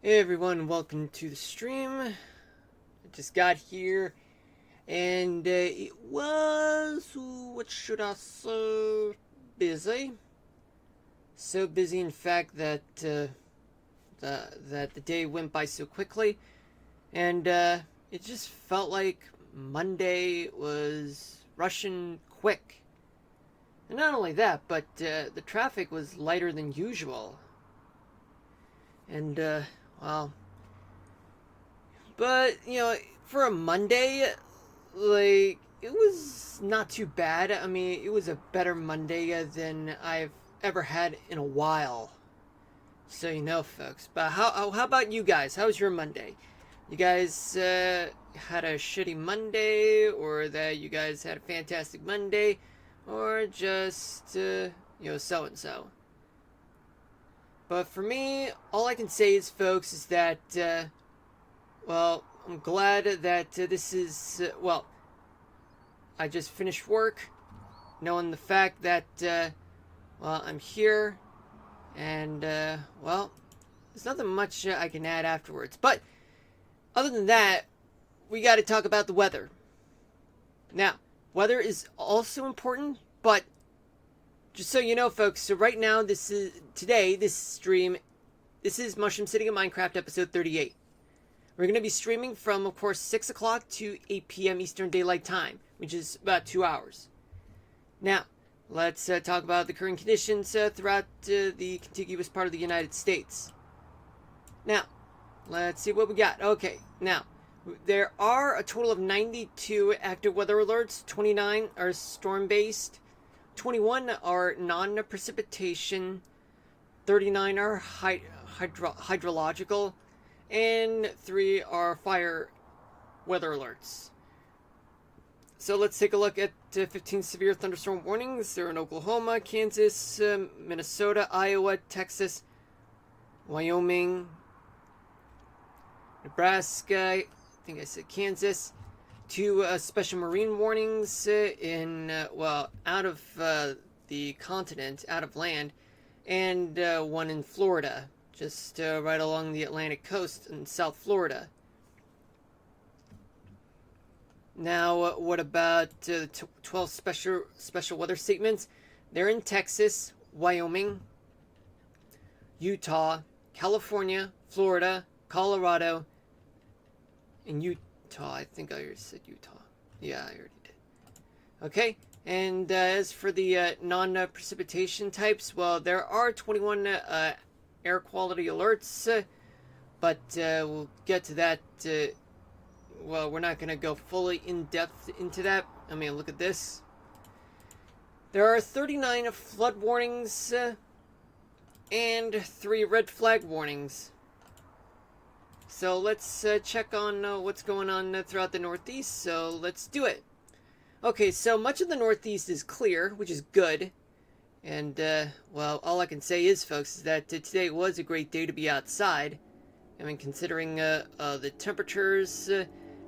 Hey everyone, welcome to the stream. I just got here and it was, what should I say, busy. So busy, in fact, that the day went by so quickly, and it just felt like Monday was rushing quick. And not only that, but the traffic was lighter than usual. And, well, but, for a Monday, like, it was not too bad. I mean, it was a better Monday than I've ever had in a while. So, folks. But how about you guys? How was your Monday? You guys had a shitty Monday, or that you guys had a fantastic Monday, or just, so and so? But for me, all I can say is, folks, is that, well, I'm glad that this is, I just finished work, knowing the fact that, I'm here, and, there's nothing much I can add afterwards. But other than that, we got to talk about the weather. Now, weather is also important, but just so you know, folks, so right now, this stream, this is Mushroom City of Minecraft episode 38. We're going to be streaming from, of course, 6 o'clock to 8 p.m. Eastern Daylight Time, which is about 2 hours. Now, let's talk about the current conditions throughout the contiguous part of the United States. Now, let's see what we got. Okay, now, there are a total of 92 active weather alerts. 29 are storm-based. 21 are non-precipitation. 39 are hydrological. And 3 are fire weather alerts. So let's take a look at 15 severe thunderstorm warnings. They're in Oklahoma, Kansas, Minnesota, Iowa, Texas, Wyoming, Nebraska, I think I said Kansas. 2 special marine warnings out of the continent, out of land, and 1 in Florida, just right along the Atlantic coast in South Florida. Now, what about the 12 special weather statements? They're in Texas, Wyoming, Utah, California, Florida, Colorado, and Utah. I think I already said Utah. Yeah, I already did. Okay, and as for the non-precipitation types, well, there are 21 air quality alerts, but we'll get to that. We're not going to go fully in depth into that. I mean, look at this. There are 39 flood warnings and 3 red flag warnings. So let's check on what's going on throughout the Northeast. So let's do it. Okay, so much of the Northeast is clear, which is good. And, all I can say is, folks, is that today was a great day to be outside. I mean, considering the temperatures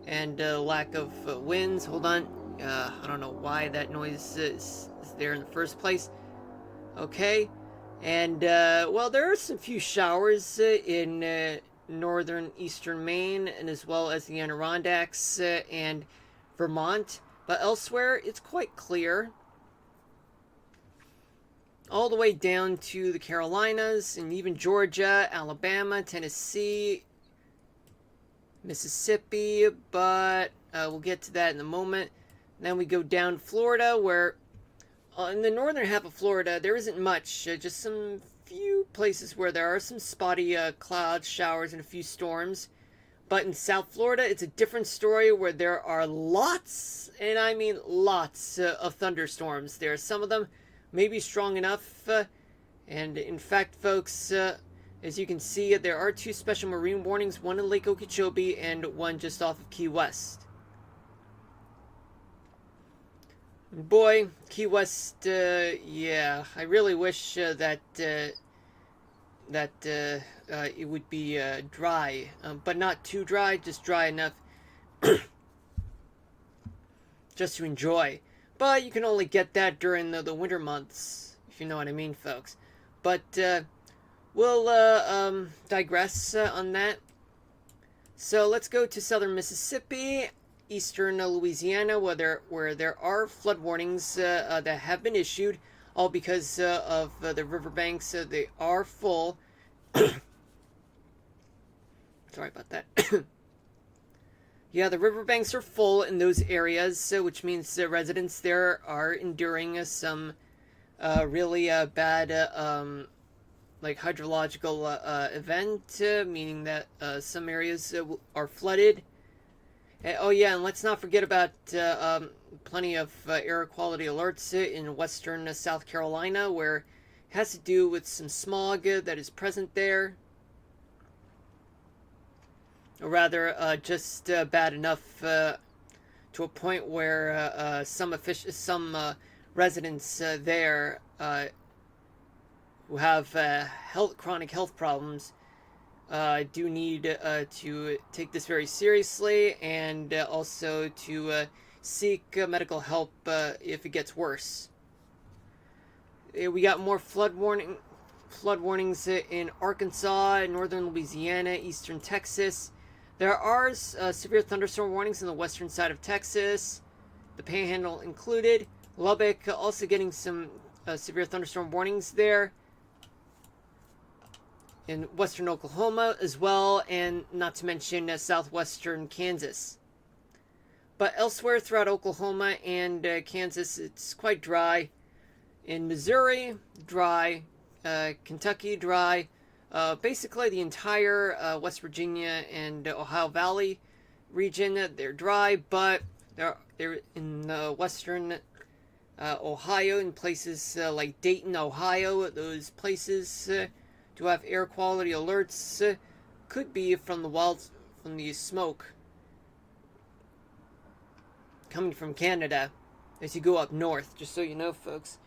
and lack of winds. Hold on. I don't know why that noise is there in the first place. Okay. And, there are some few showers in northern eastern Maine, and as well as the Adirondacks and Vermont. But elsewhere, it's quite clear. All the way down to the Carolinas, and even Georgia, Alabama, Tennessee, Mississippi, but we'll get to that in a moment. Then we go down to Florida, where in the northern half of Florida, there isn't much, just some few places where there are some spotty clouds, showers, and a few storms. But in South Florida, it's a different story where there are lots, and I mean lots, of thunderstorms. There are some of them maybe strong enough, and in fact, folks, as you can see, there are 2 special marine warnings, 1 in Lake Okeechobee and 1 just off of Key West. Boy, Key West, yeah, I really wish that it would be dry, but not too dry, just dry enough just to enjoy. But you can only get that during the winter months, if you know what I mean, folks. But we'll digress on that. So let's go to southern Mississippi, eastern Louisiana, where there are flood warnings that have been issued, all because of the riverbanks. They are full. Sorry about that. Yeah, the riverbanks are full in those areas, which means the residents there are enduring some really bad like hydrological event, meaning that some areas are flooded. Oh yeah, and let's not forget about plenty of air quality alerts in western South Carolina, where it has to do with some smog that is present there. Or rather, just bad enough to a point where some residents there who have chronic health problems do need to take this very seriously, and also to seek medical help if it gets worse. We got more flood warnings in Arkansas, northern Louisiana, eastern Texas. There are severe thunderstorm warnings in the western side of Texas, the Panhandle included. Lubbock also getting some severe thunderstorm warnings there. In western Oklahoma as well, and not to mention southwestern Kansas. But elsewhere throughout Oklahoma and Kansas, it's quite dry. In Missouri, dry. Kentucky, dry. Basically, the entire West Virginia and Ohio Valley region, they're dry, but they're in western Ohio, in places like Dayton, Ohio. Those places to have air quality alerts could be from the smoke coming from Canada as you go up north, just so you know, folks.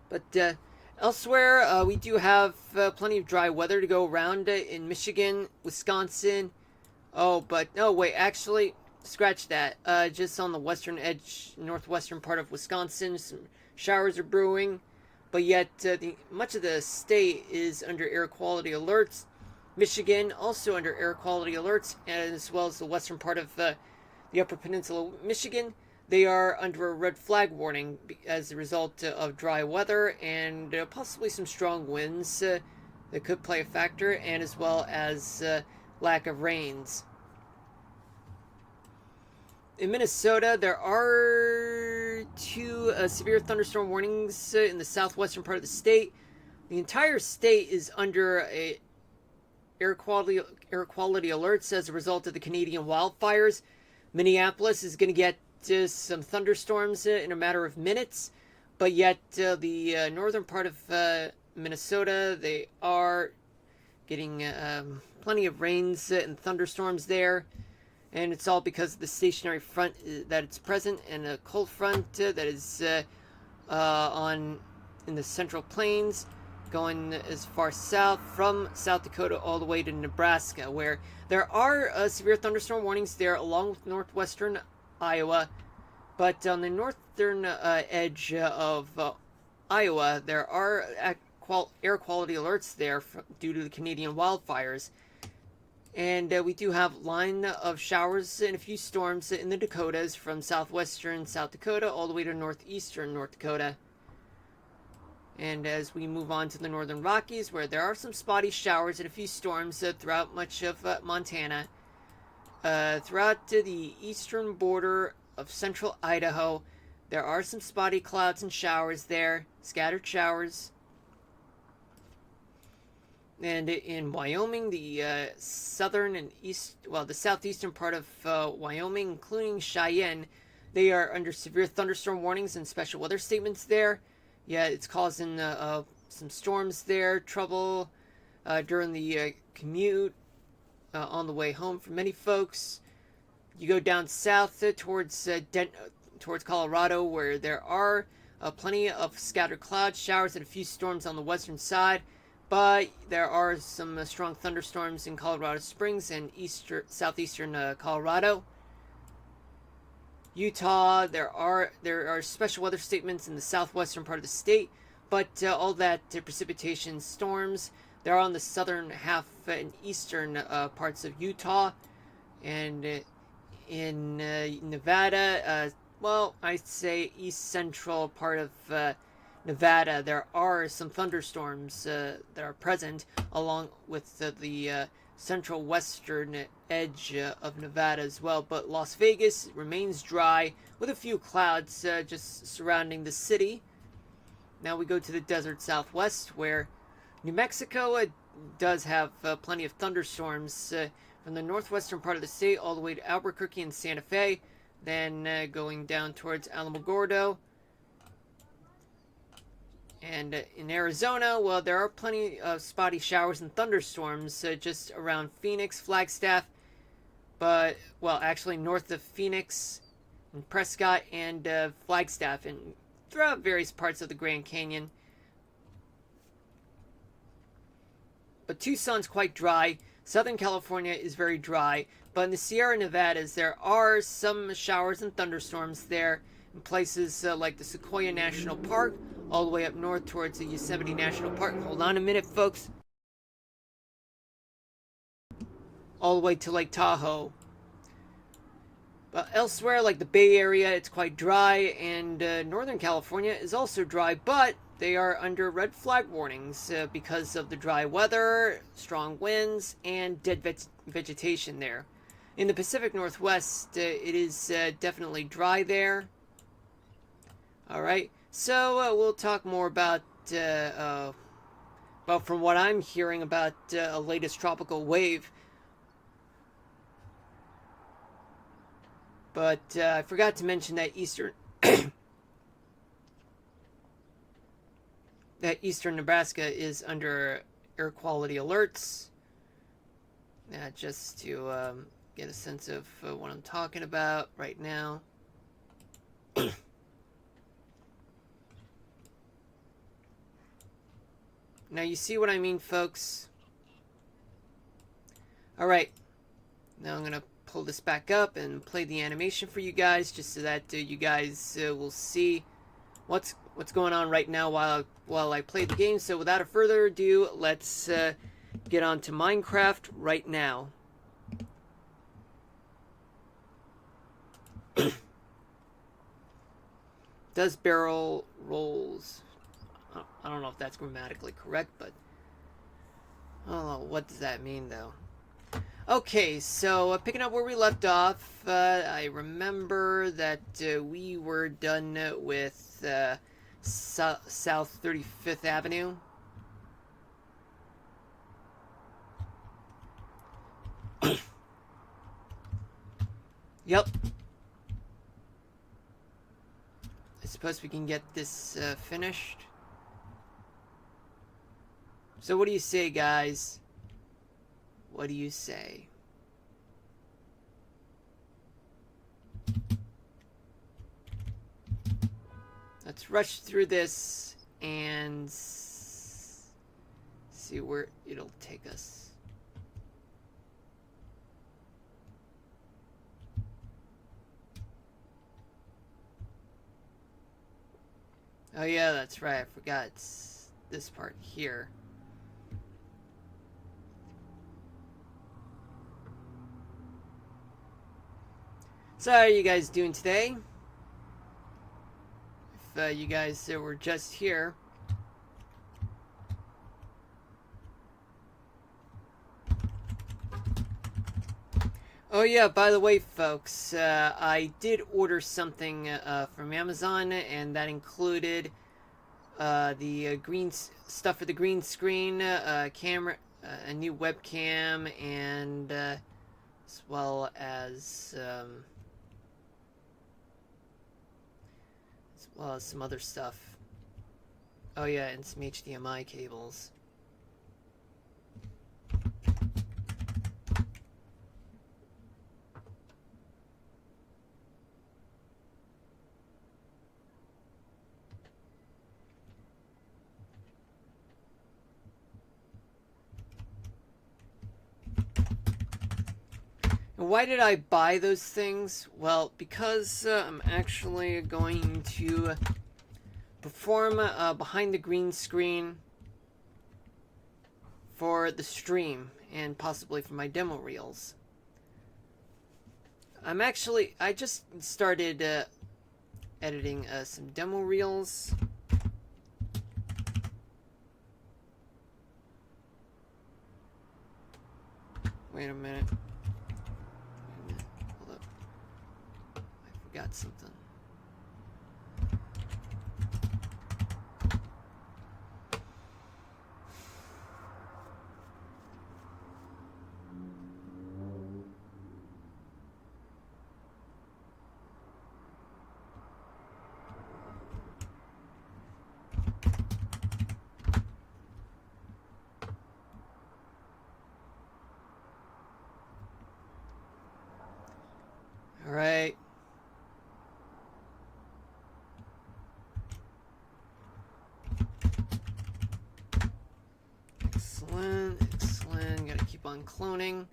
But elsewhere, we do have plenty of dry weather to go around in Michigan, Wisconsin. Oh, but no, wait, actually, scratch that. Just on the western edge, northwestern part of Wisconsin, some showers are brewing. But yet, much of the state is under air quality alerts. Michigan also under air quality alerts, as well as the western part of the Upper Peninsula of Michigan. They are under a red flag warning as a result of dry weather and possibly some strong winds that could play a factor, and as well as lack of rains. In Minnesota, there are two severe thunderstorm warnings in the southwestern part of the state. The entire state is under air quality alerts as a result of the Canadian wildfires. Minneapolis is going to get some thunderstorms in a matter of minutes, but yet the northern part of Minnesota, they are getting plenty of rains and thunderstorms there. And it's all because of the stationary front that it's present, and a cold front that is in the Central Plains, going as far south from South Dakota all the way to Nebraska, where there are severe thunderstorm warnings there, along with northwestern Iowa. But on the northern edge of Iowa, there are air quality alerts there due to the Canadian wildfires. And we do have line of showers and a few storms in the Dakotas, from southwestern South Dakota all the way to northeastern North Dakota. And as we move on to the northern Rockies, where there are some spotty showers and a few storms throughout much of Montana. Throughout the eastern border of central Idaho, there are some spotty clouds and showers there, scattered showers. And in Wyoming, the southern and the southeastern part of Wyoming, including Cheyenne, they are under severe thunderstorm warnings and special weather statements there. Yeah, it's causing some storms there, trouble during the commute on the way home for many folks. You go down south towards Colorado, where there are plenty of scattered clouds, showers, and a few storms on the western side. But there are some strong thunderstorms in Colorado Springs and southeastern Colorado. Utah, there are special weather statements in the southwestern part of the state, but all that precipitation, storms, They're on the southern half and eastern parts of Utah, and in Nevada, well, I'd say east central part of Nevada, there are some thunderstorms that are present along with the central western edge of Nevada as well. But Las Vegas remains dry with a few clouds just surrounding the city. Now we go to the desert southwest, where New Mexico does have plenty of thunderstorms from the northwestern part of the state all the way to Albuquerque and Santa Fe, then going down towards Alamogordo. And in Arizona, well, there are plenty of spotty showers and thunderstorms just around Phoenix, Flagstaff, but, well, actually north of Phoenix and Prescott and Flagstaff, and throughout various parts of the Grand Canyon. But Tucson's quite dry. Southern California is very dry. But in the Sierra Nevadas, there are some showers and thunderstorms there in places like the Sequoia National Park, all the way up north towards the Yosemite National Park. Hold on a minute, folks. All the way to Lake Tahoe. But elsewhere, like the Bay Area, it's quite dry, and Northern California is also dry, but they are under red flag warnings because of the dry weather, strong winds, and dead vegetation there. In the Pacific Northwest, it is definitely dry there. Alright, so we'll talk more about, from what I'm hearing about a latest tropical wave. But I forgot to mention that eastern Nebraska is under air quality alerts. Just to get a sense of what I'm talking about right now. Now you see what I mean, folks. Alright, now I'm going to pull this back up and play the animation for you guys, just so that you guys will see what's going on right now while I play the game. So without a further ado, let's get on to Minecraft right now. Does barrel rolls? I don't know if that's grammatically correct, but I don't know. What does that mean, though? Okay, so picking up where we left off, I remember that we were done with South 35th Avenue. Yep. I suppose we can get this finished. So what do you say, guys? What do you say? Let's rush through this and see where it'll take us. Oh yeah, that's right. I forgot. It's this part here. So how are you guys doing today? If you guys were just here. Oh yeah, by the way, folks, I did order something from Amazon, and that included the green stuff for the green screen, camera, a new webcam, and as well as some other stuff. Oh yeah, and some HDMI cables. Why did I buy those things? Well, because I'm actually going to perform behind the green screen for the stream and possibly for my demo reels. I just started editing some demo reels. Wait a minute. Hold up. I forgot something. All right. Excellent, excellent. Gotta keep on cloning.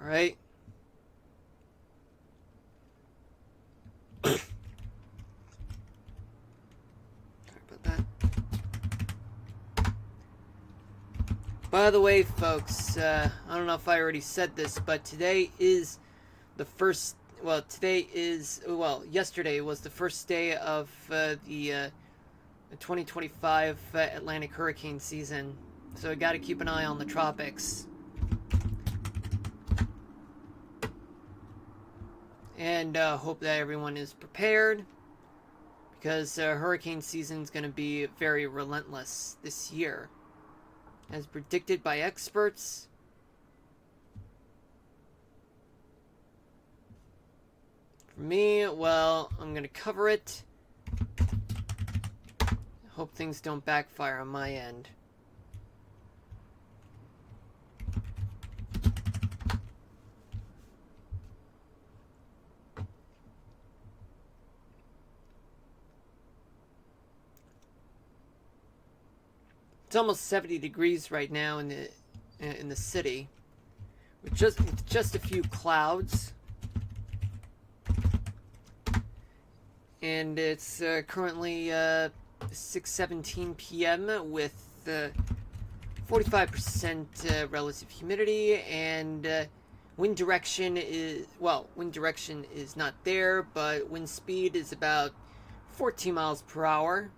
All right. Sorry about that. By the way, folks, I don't know if I already said this, but today is the first. Well, yesterday was the first day of the 2025 Atlantic hurricane season. So I got to keep an eye on the tropics. And hope that everyone is prepared, because hurricane season is going to be very relentless this year, as predicted by experts. For me, well, I'm going to cover it. Hope things don't backfire on my end. It's almost 70 degrees right now in the city, with just a few clouds, and it's currently 6:17 p.m. with 45% relative humidity, and wind direction is not there, but wind speed is about 14 miles per hour.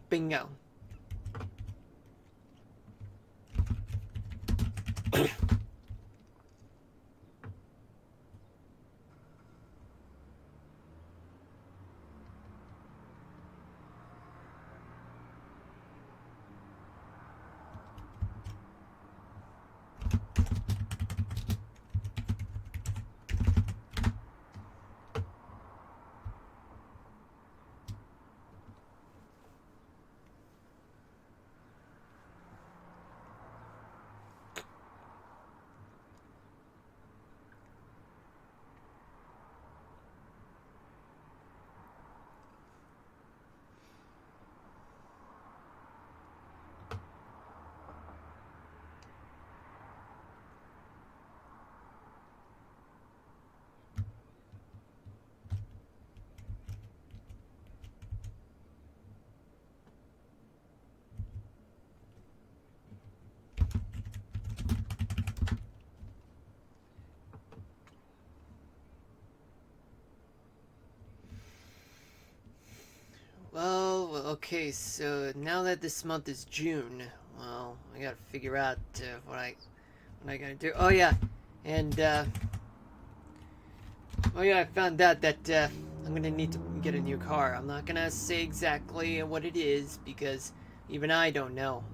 Bingo. Okay, so now that this month is June, well, I gotta figure out what I gotta do. Oh yeah, and oh yeah, I found out that I'm gonna need to get a new car. I'm not gonna say exactly what it is because even I don't know.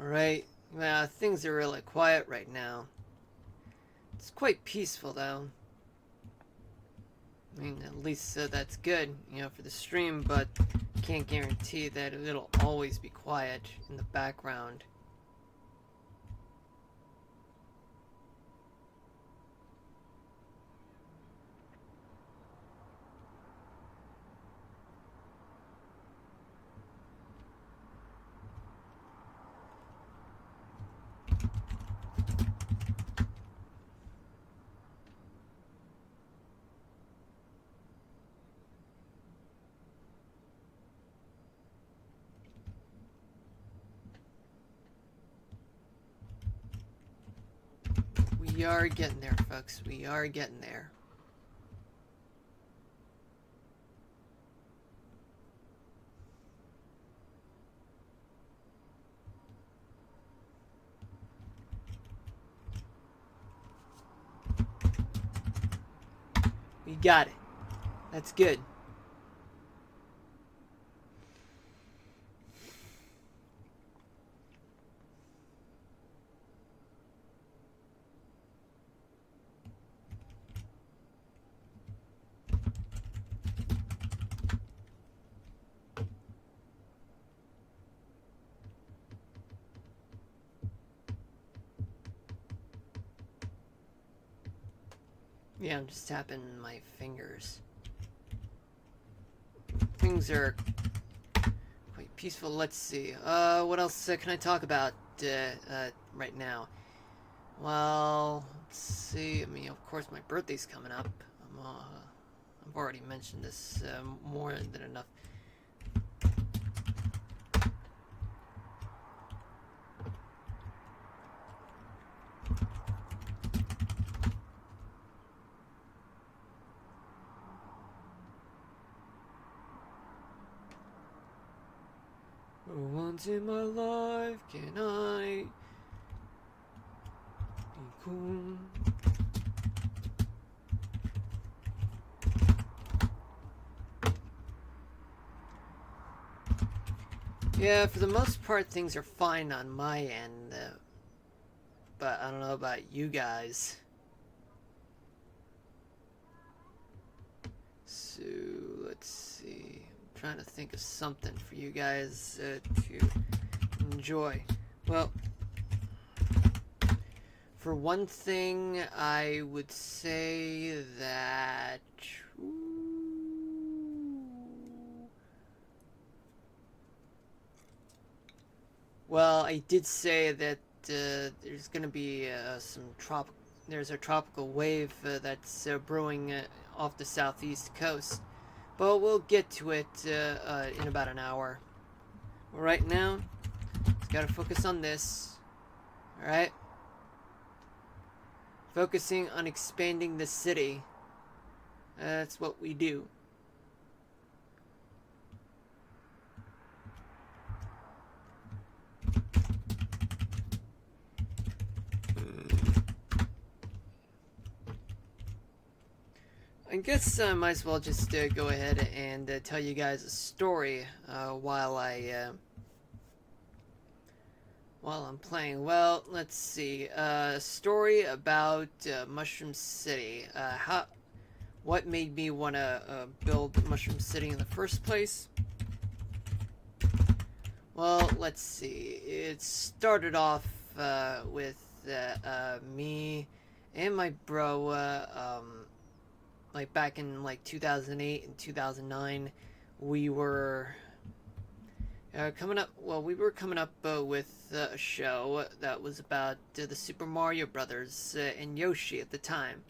Alright, well, things are really quiet right now. It's quite peaceful though. I mean, at least that's good, for the stream, but can't guarantee that it'll always be quiet in the background. We are getting there, folks. We are getting there. We got it. That's good. Yeah, I'm just tapping my fingers. Things are quite peaceful. Let's see. What else can I talk about right now? Well, let's see. I mean, of course, my birthday's coming up. I've already mentioned this more than enough. For once in my life, can I be cool? Yeah, for the most part, things are fine on my end, but I don't know about you guys. So, let's see. I'm trying to think of something for you guys to enjoy. Well, for one thing, I would say that... Well, I did say that there's going to be there's a tropical wave that's brewing off the southeast coast. But we'll get to it in about an hour. Right now, just gotta focus on this. Alright? Focusing on expanding the city. That's what we do. I guess I might as well just go ahead and tell you guys a story while I while I'm playing? Well, let's see. Story about Mushroom City. What made me want to build Mushroom City in the first place? Well, let's see. It started off with me and my bro, like back in like 2008 and 2009. We were coming up. Well, we were coming up with a show that was about the Super Mario Brothers and Yoshi at the time.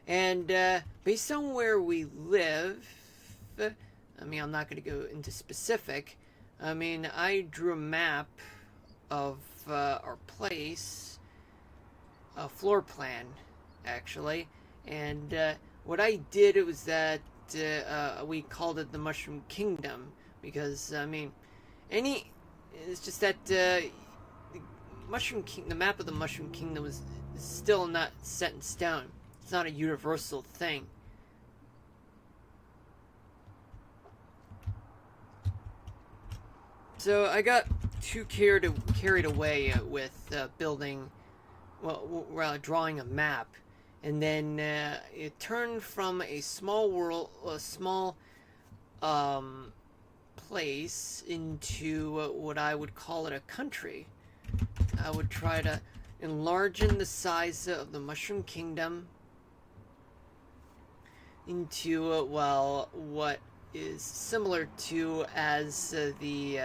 And based on where we live, I mean, I'm not going to go into specific. I mean, I drew a map of our place, a floor plan, actually. And what I did was that we called it the Mushroom Kingdom because, I mean, any. It's just that the map of the Mushroom Kingdom is still not set in stone. It's not a universal thing. So I got too carried away with building, well, drawing a map, and then it turned from a small place into what I would call it a country. I would try to enlarge the size of the Mushroom Kingdom into, well, what is similar to as the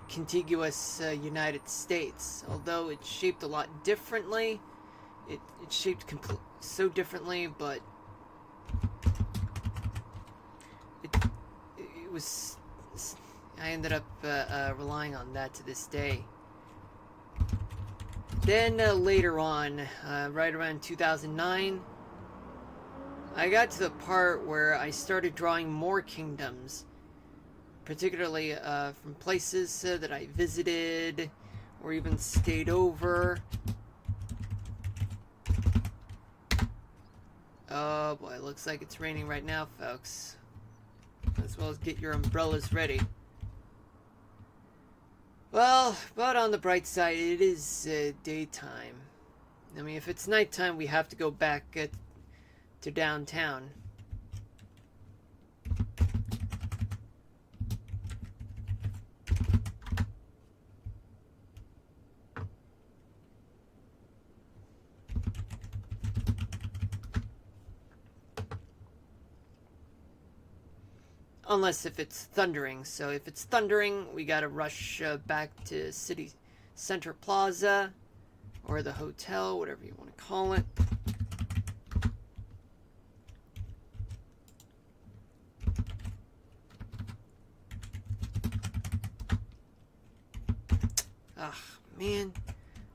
contiguous United States. Although it's shaped a lot differently, it's shaped so differently, but it was. I ended up relying on that to this day. Then later on, right around 2009, I got to the part where I started drawing more kingdoms, particularly from places that I visited or even stayed over. Oh boy, looks like it's raining right now, folks. As well as get your umbrellas ready. Well, but on the bright side, it is daytime. I mean, if it's nighttime, we have to go back to downtown. Unless if it's thundering. So if it's thundering, we gotta rush back to City Center Plaza or the hotel, whatever you want to call it. Ah, man.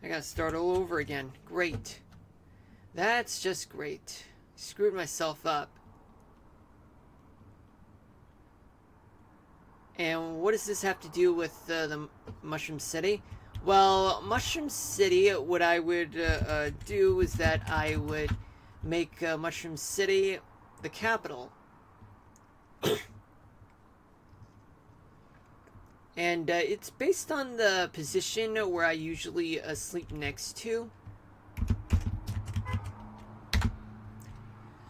I gotta start all over again. Great. That's just great. Screwed myself up. And what does this have to do with the Mushroom City? Well, Mushroom City, what I would do is that I would make Mushroom City the capital. And it's based on the position where I usually sleep next to.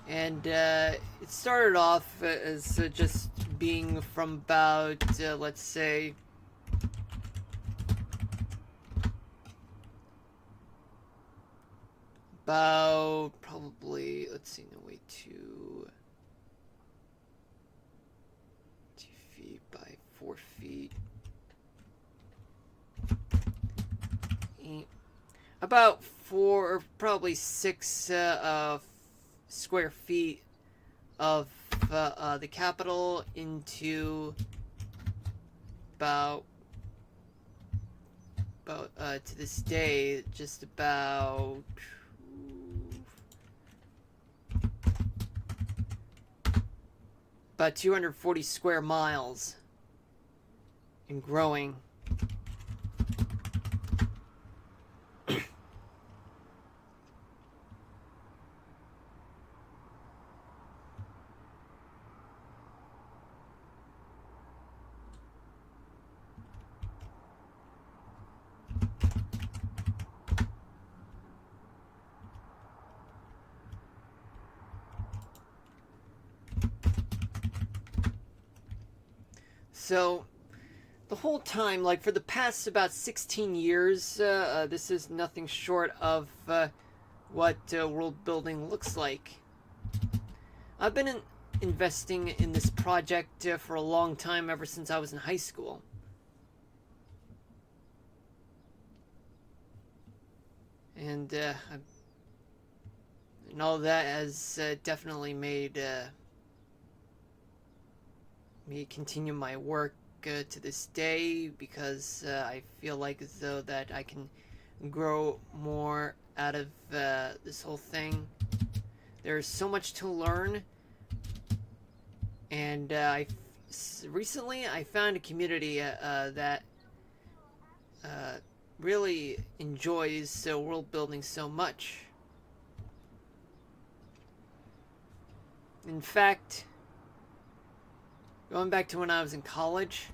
And it started off as just being from about, let's say, about probably, let's see, no, wait, 2 feet by 4 feet. About 4, or probably 6 square feet of the capital into about to this day just about about 240 square miles and growing. So the whole time, like for the past about 16 years, this is nothing short of what world building looks like. I've been investing in this project for a long time, ever since I was in high school. And all that has definitely made me continue my work to this day, because I feel like as though that I can grow more out of this whole thing. There's so much to learn, and recently I found a community that really enjoys world building so much. In fact, going back to when I was in college,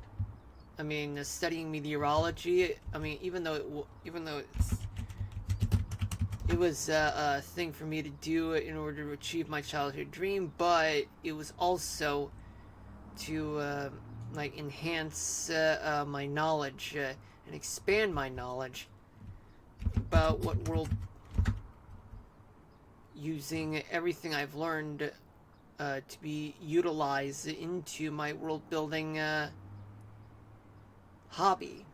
I mean, studying meteorology. I mean, even though it was a thing for me to do in order to achieve my childhood dream, but it was also to like enhance my knowledge and expand my knowledge about what world, using everything I've learned to be utilized into my world building hobby.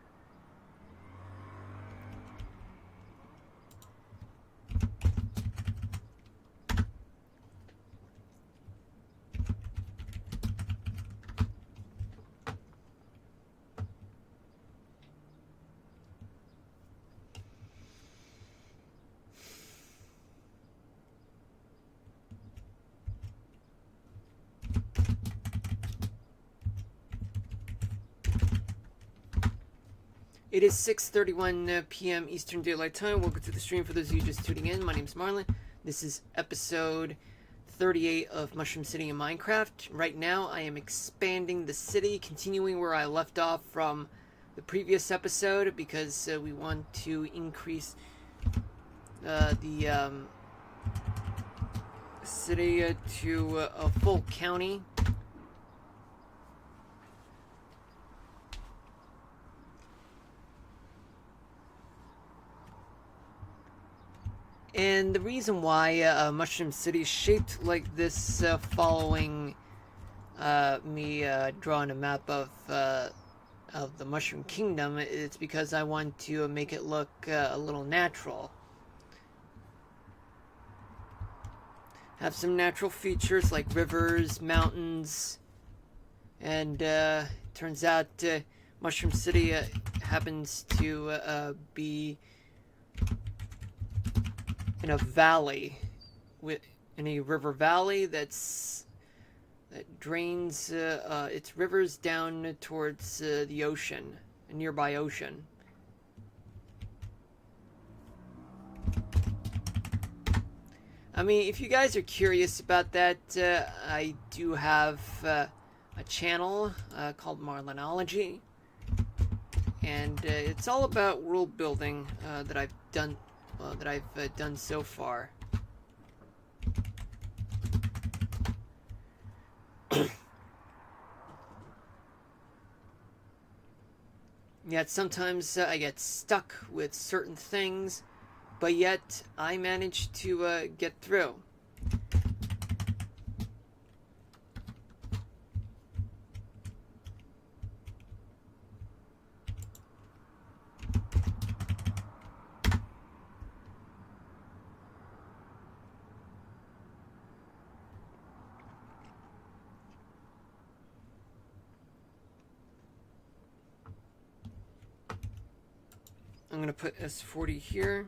It is 6:31 p.m. Eastern Daylight Time. Welcome to the stream. For those of you just tuning in, my name is Marlon. This is episode 38 of Mushroom City in Minecraft. Right now, I am expanding the city, continuing where I left off from the previous episode, because we want to increase the city to a full county. And the reason why Mushroom City is shaped like this, following me drawing a map of the Mushroom Kingdom, it's because I want to make it look a little natural. Have some natural features like rivers, mountains, and turns out Mushroom City happens to be in a valley, in a river valley that drains its rivers down towards the ocean, a nearby ocean. I mean, if you guys are curious about that, I do have a channel called Marlonology, and it's all about world building that I've done so far. Yet sometimes I get stuck with certain things, but yet I manage to get through. I'm going to put S40 here.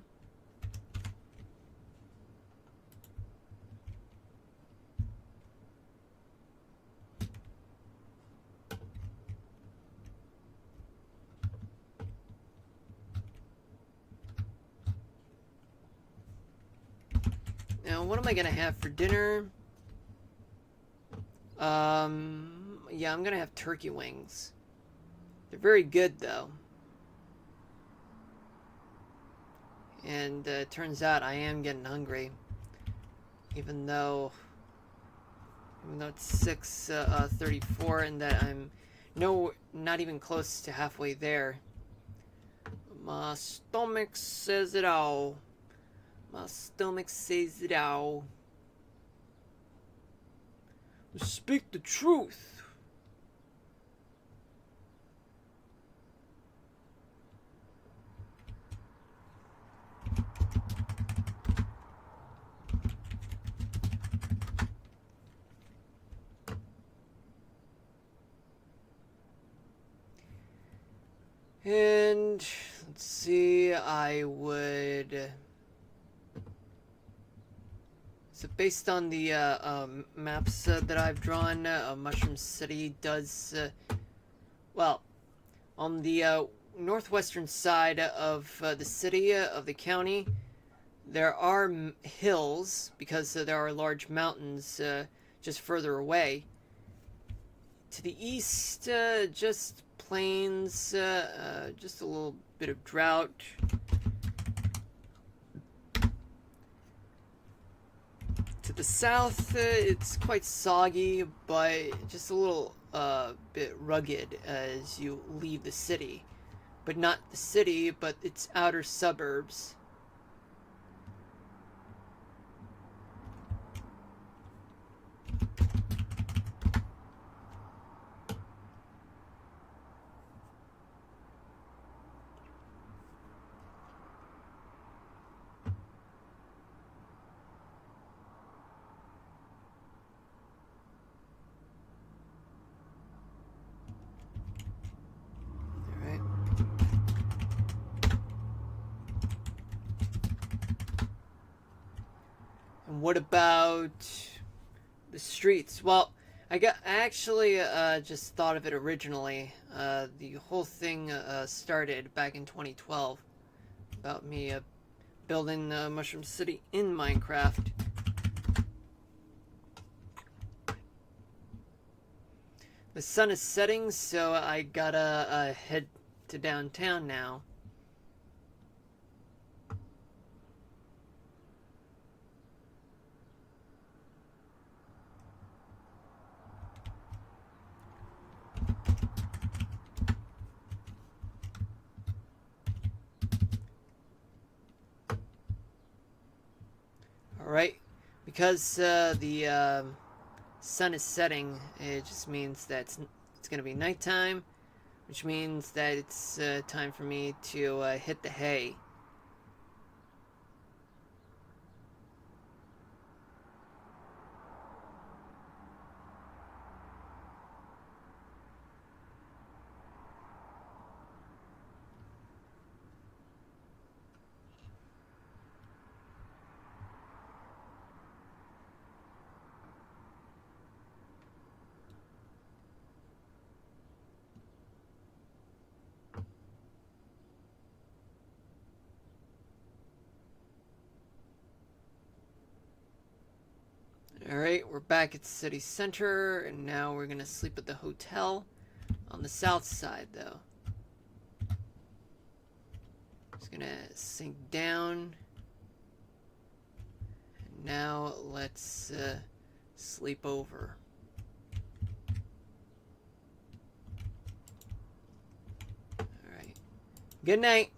Now, what am I going to have for dinner? Yeah, I'm going to have turkey wings. They're very good, though. And it turns out I am getting hungry, even though it's 6:34, and that I'm No, not even close to halfway there. My stomach says it all. My stomach says it all. Speak the truth. And let's see, I would. So based on the maps that I've drawn, Mushroom City does well on the northwestern side of the city of the county. There are hills because there are large mountains just further away. To the east, just plains, just a little bit of drought. To the south, it's quite soggy, but just a little bit rugged as you leave the city. But not the city, but its outer suburbs. Alright. And what about the streets? Well, I actually just thought of it originally. The whole thing started back in 2012 about me building Mushroom City in Minecraft. The sun is setting, so I gotta head to downtown now. Alright, because the sun is setting, it just means that it's going to be nighttime, which means that it's time for me to hit the hay. Alright, we're back at the city center, and now we're gonna sleep at the hotel on the south side, though. Just gonna sink down. And now let's sleep over. Alright. Good night.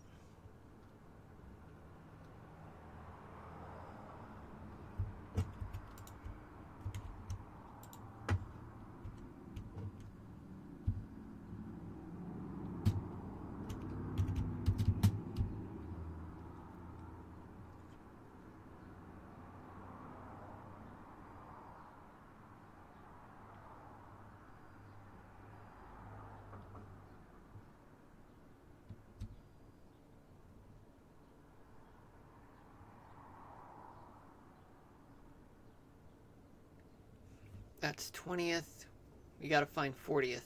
That's 20th. We gotta find 40th.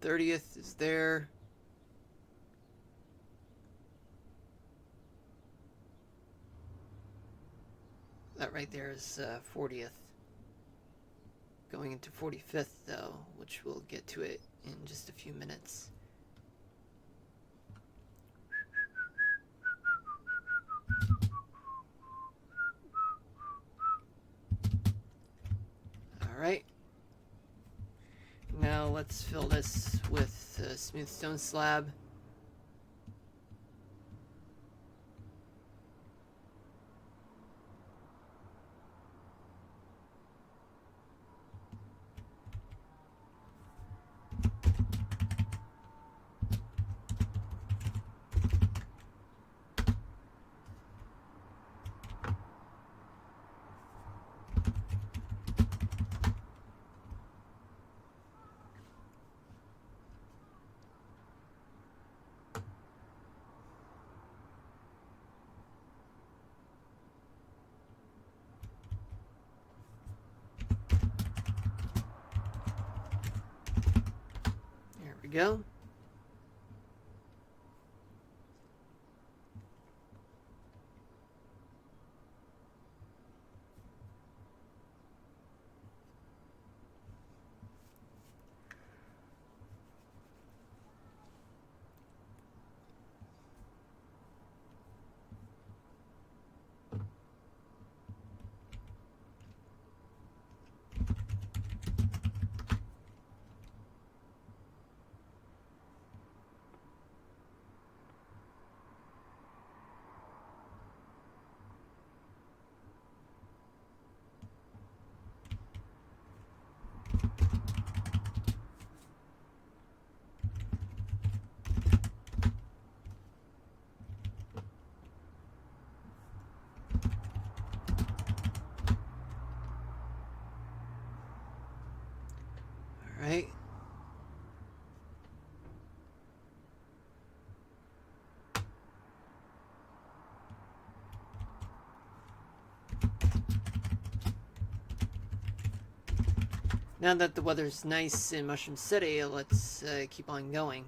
'30th is there. That right there is 40th. Going into 45th, though, which we'll get to it in just a few minutes. Alright. Now let's fill this with smooth stone slab. There we go. Alright. Now that the weather's nice in Mushroom City, let's keep on going.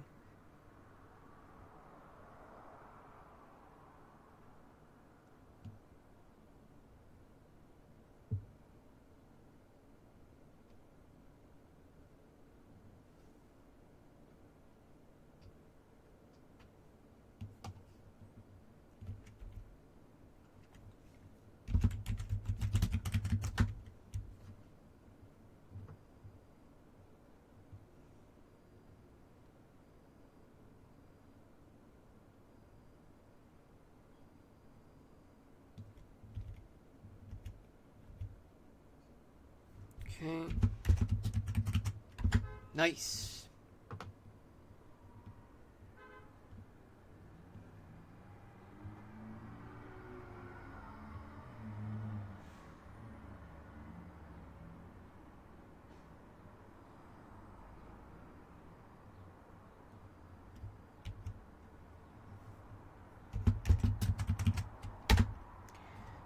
Okay. Nice.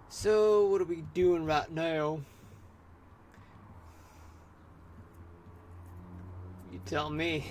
So, what are we doing right now? You tell me.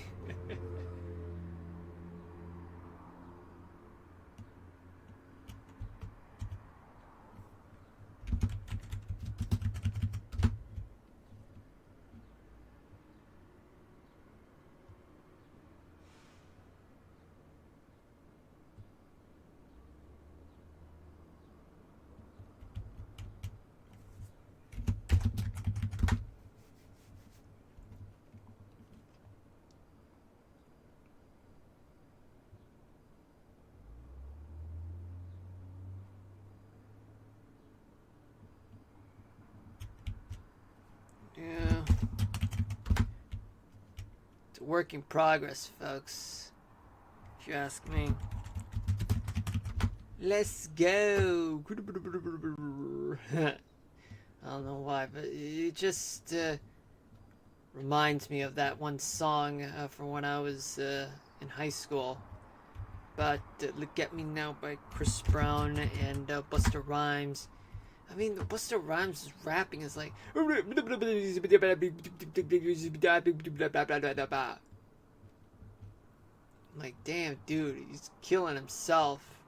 Yeah. It's a work in progress, folks. If you ask me. Let's go. I don't know why, but it just reminds me of that one song from when I was in high school. But Look at Me Now by Chris Brown and Busta Rhymes. I mean, Busta Rhymes' rapping is like. I'm like, damn, dude, he's killing himself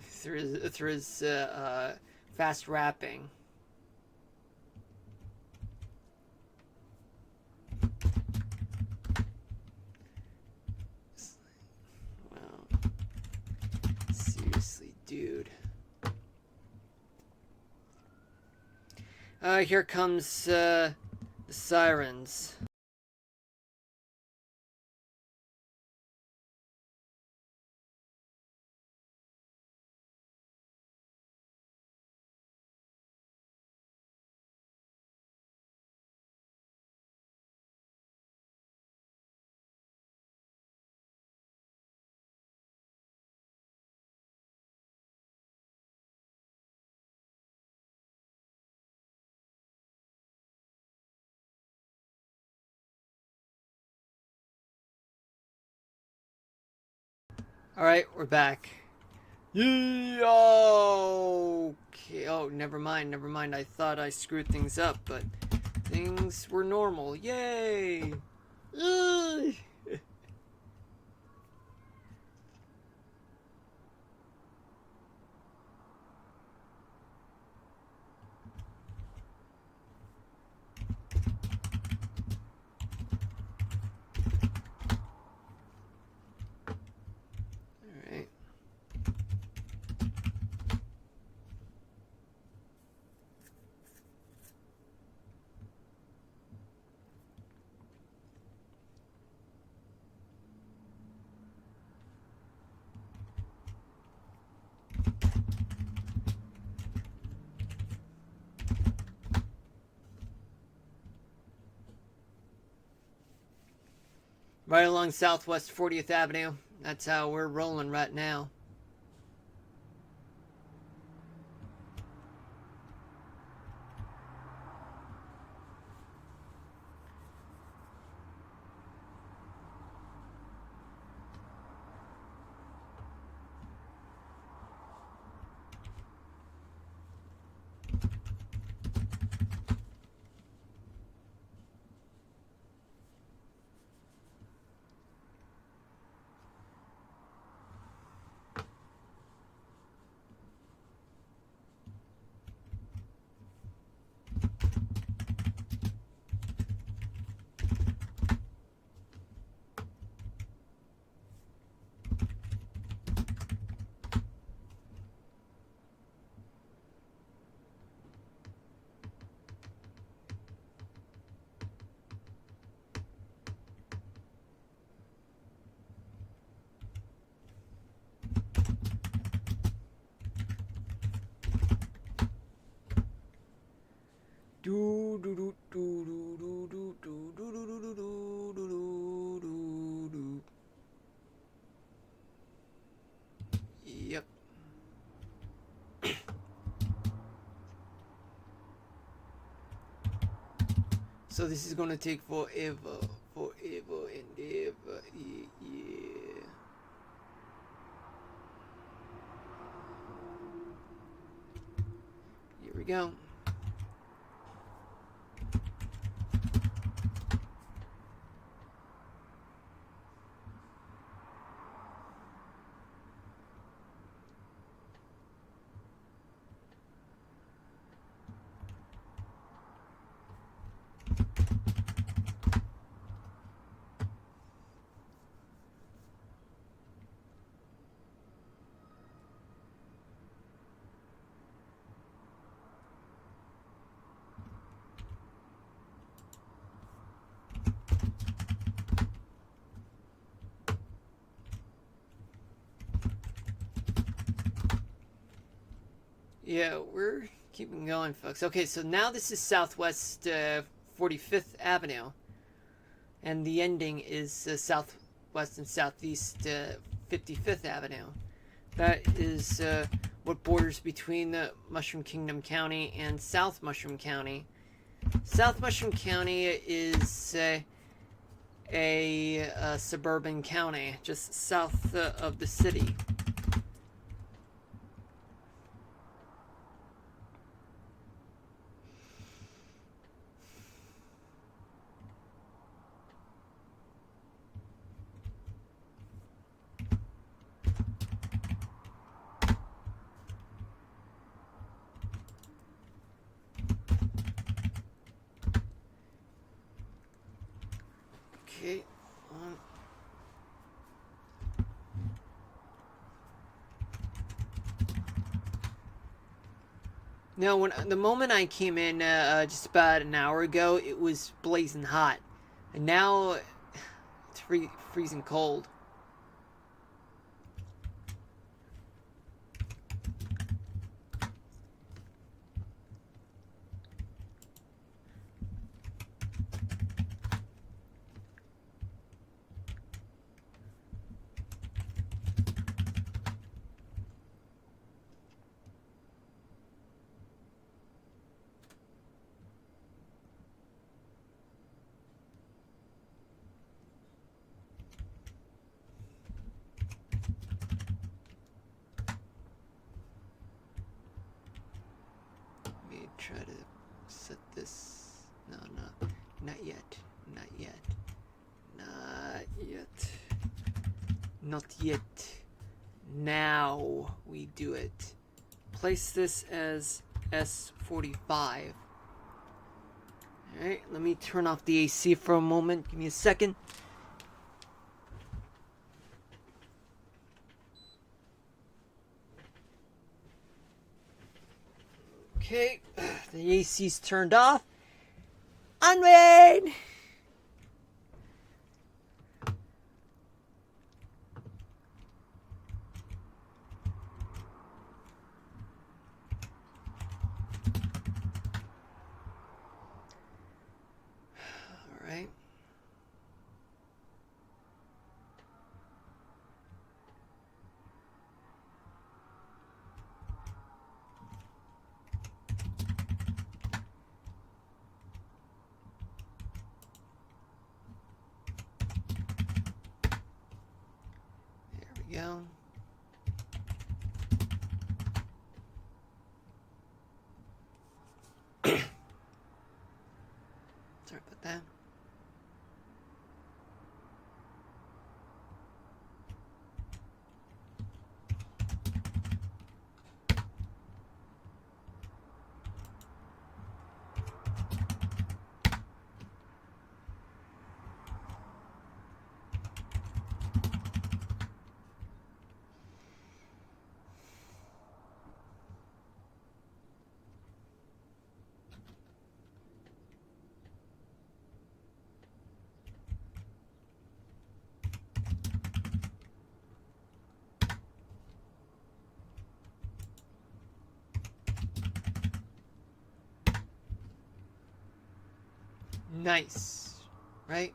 through his fast rapping. Well, seriously, dude. Here comes the sirens. Alright, we're back. Yeah, okay. Oh, never mind, never mind. I thought I screwed things up, but things were normal. Yay! Ugh. Alright. Right along Southwest 40th Avenue. That's how we're rolling right now. Do do do do do do do do do do do do do do do. Yep. So this is gonna take forever, forever and ever. Yeah. Here we go. Yeah, we're keeping going, folks. Okay, so now this is Southwest 45th Avenue, and the ending is Southwest and Southeast 55th Avenue. That is what borders between Mushroom Kingdom County and South Mushroom County. South Mushroom County is a suburban county just south of the city. Okay, No, when the moment I came in just about an hour ago, it was blazing hot, and now it's freezing cold. Let me try to set this. No, no, not yet, not yet, not yet, not yet. Now we do it. Place this as S45. Alright, let me turn off the AC for a moment. Give me a second. Okay, the AC's turned off. Onward! Alright. There we go. Sorry about that. Nice. Right?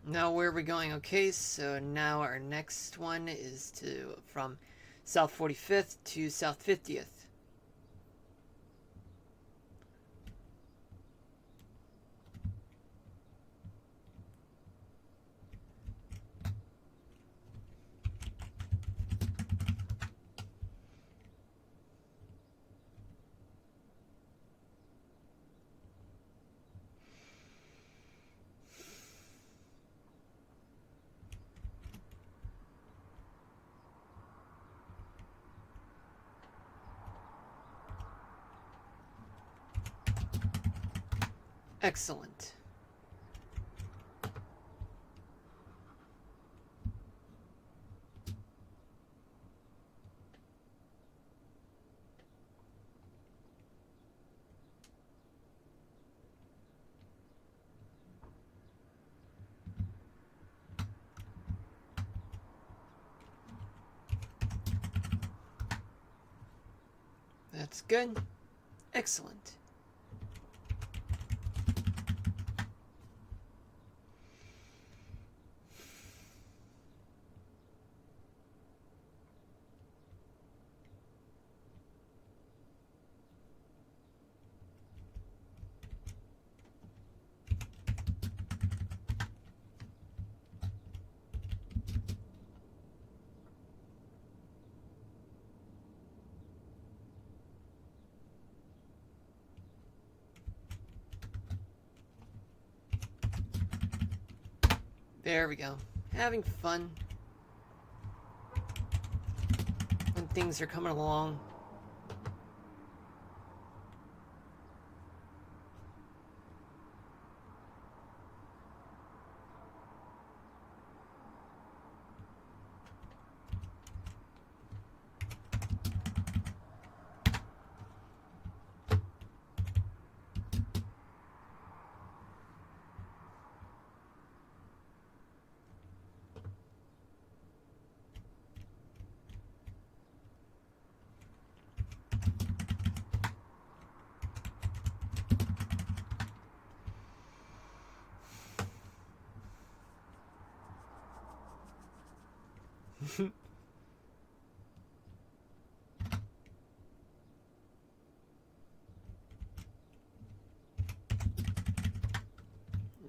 Now where are we going? Okay, so now our next one is from South 45th to South 50th. Excellent. That's good. Excellent. There we go. Having fun when things are coming along.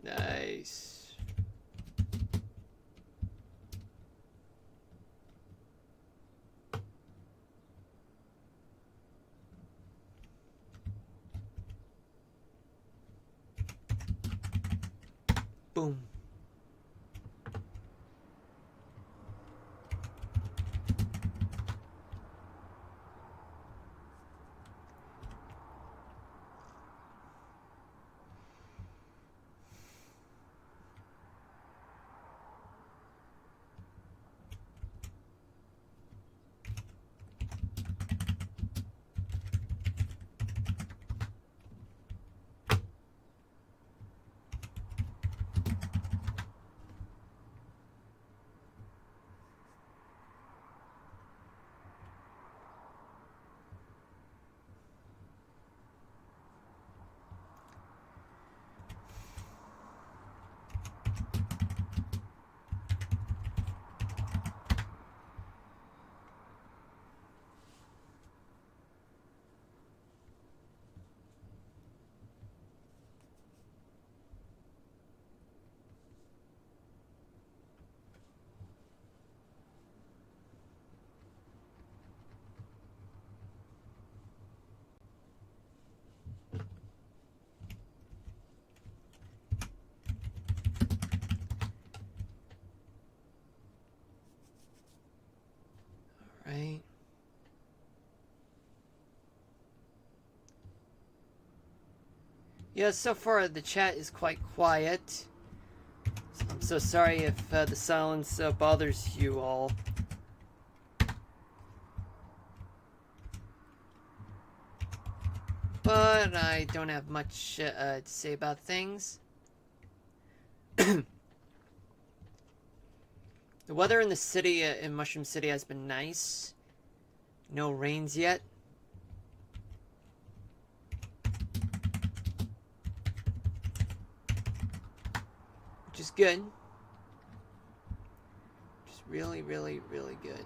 Nice. Boom. Right. Yeah, so far the chat is quite quiet. I'm so sorry if the silence bothers you all. But I don't have much to say about things. The weather in the city, in Mushroom City, has been nice. No rains yet. Which is good. Just really, really, really good.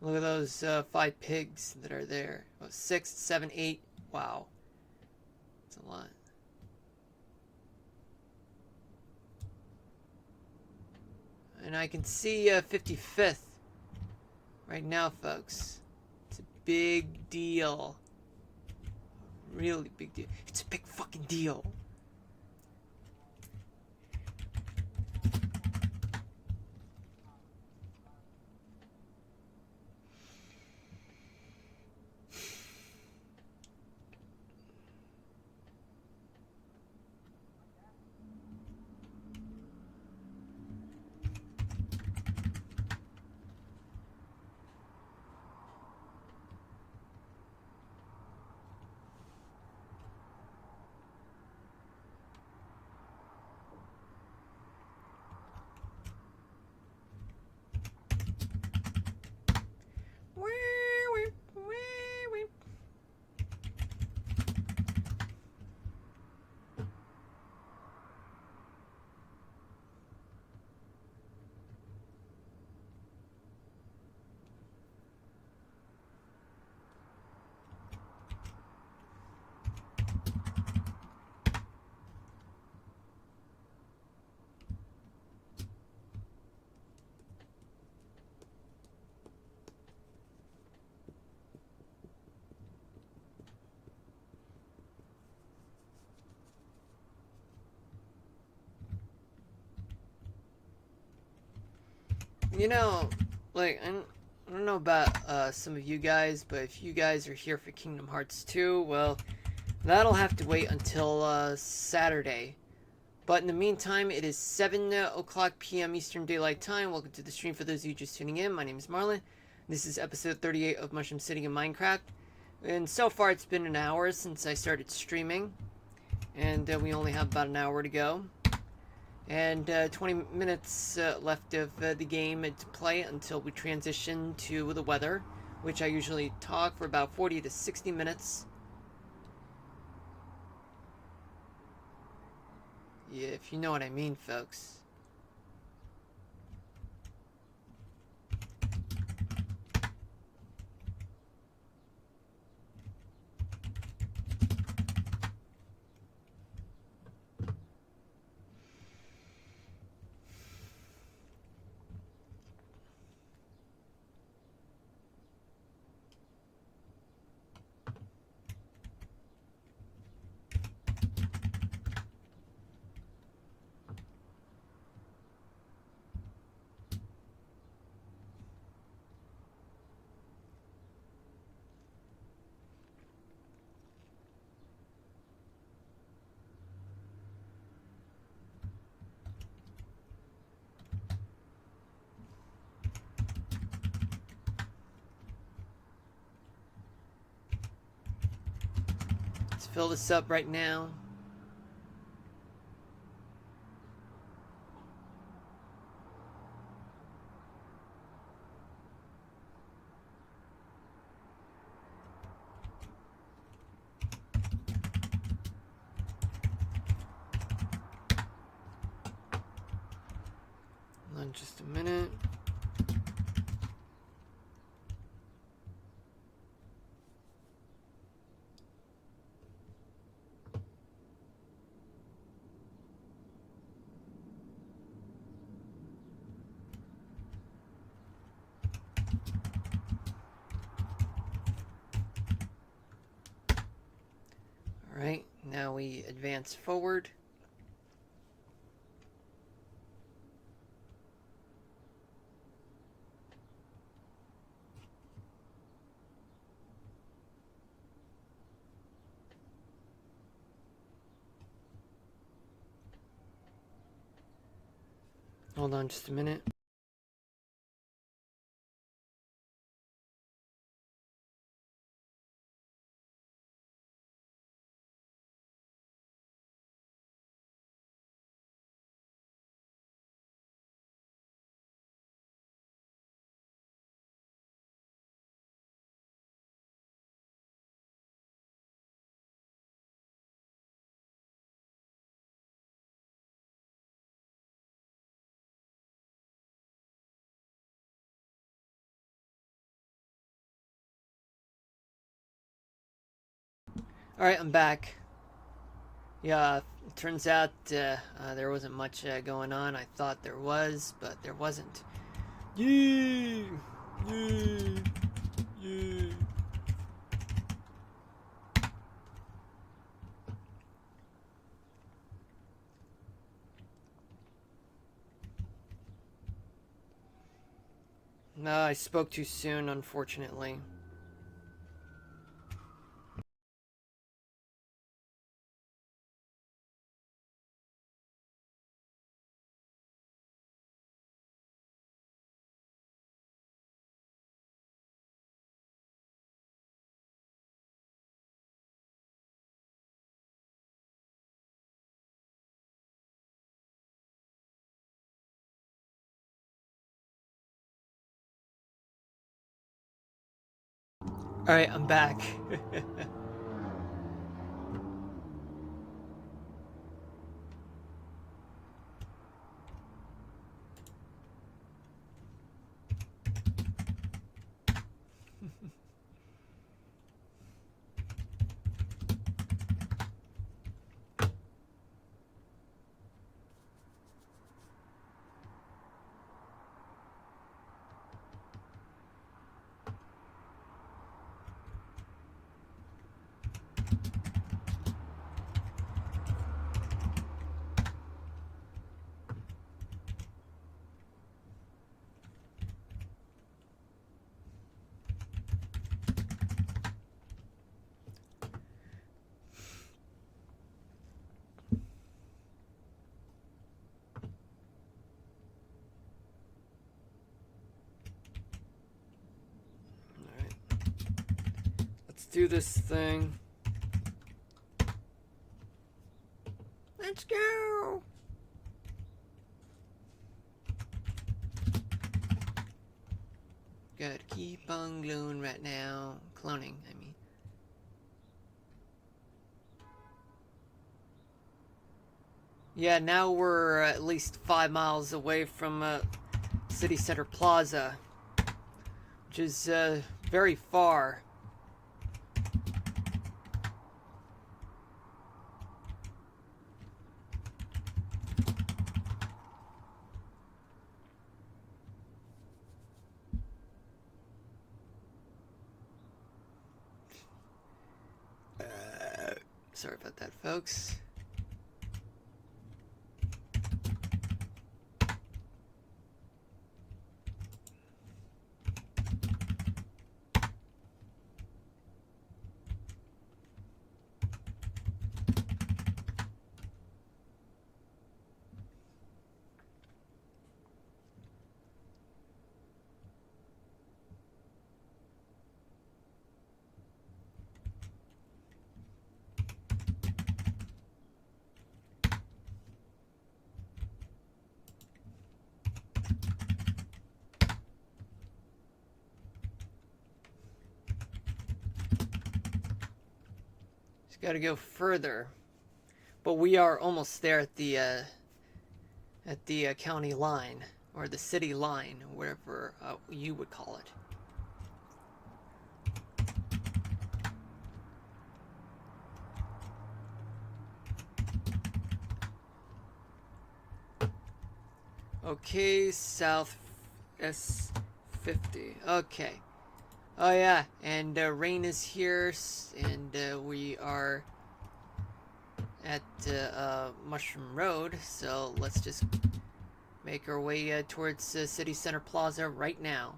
Look at those 5 pigs that are there. Oh, 6, 7, 8. Wow. That's a lot. And I can see 55th right now, folks. It's a big deal. Really big deal. It's a big fucking deal. You know, like, I don't know about some of you guys, but if you guys are here for Kingdom Hearts 2, well, that'll have to wait until Saturday. But in the meantime, it is 7 o'clock p.m. Eastern Daylight Time. Welcome to the stream for those of you just tuning in. My name is Marlon. This is episode 38 of Mushroom City in Minecraft. And so far, it's been an hour since I started streaming. And we only have about an hour to go. And 20 minutes left of the game to play until we transition to the weather, which I usually talk for about 40 to 60 minutes. Yeah, if you know what I mean, folks. Let's fill this up right now. Hold on just a minute. Alright, now we advance forward. Hold on just a minute. Alright, I'm back. Yeah, it turns out there wasn't much going on. I thought there was, but there wasn't. Yay! Yay! Yay! No, I spoke too soon, unfortunately. Alright, I'm back. Alright. Let's do this thing. Let's go! Gotta keep on gluing right now. Cloning, I mean. Yeah, now we're at least 5 miles away from City Center Plaza, which is very far. Sorry about that, folks. Just got to go further, but we are almost there at the county line or the city line, whatever you would call it. Okay, South S50. Okay. Oh yeah, and rain is here, and we are at Mushroom Road, so let's just make our way towards City Center Plaza right now.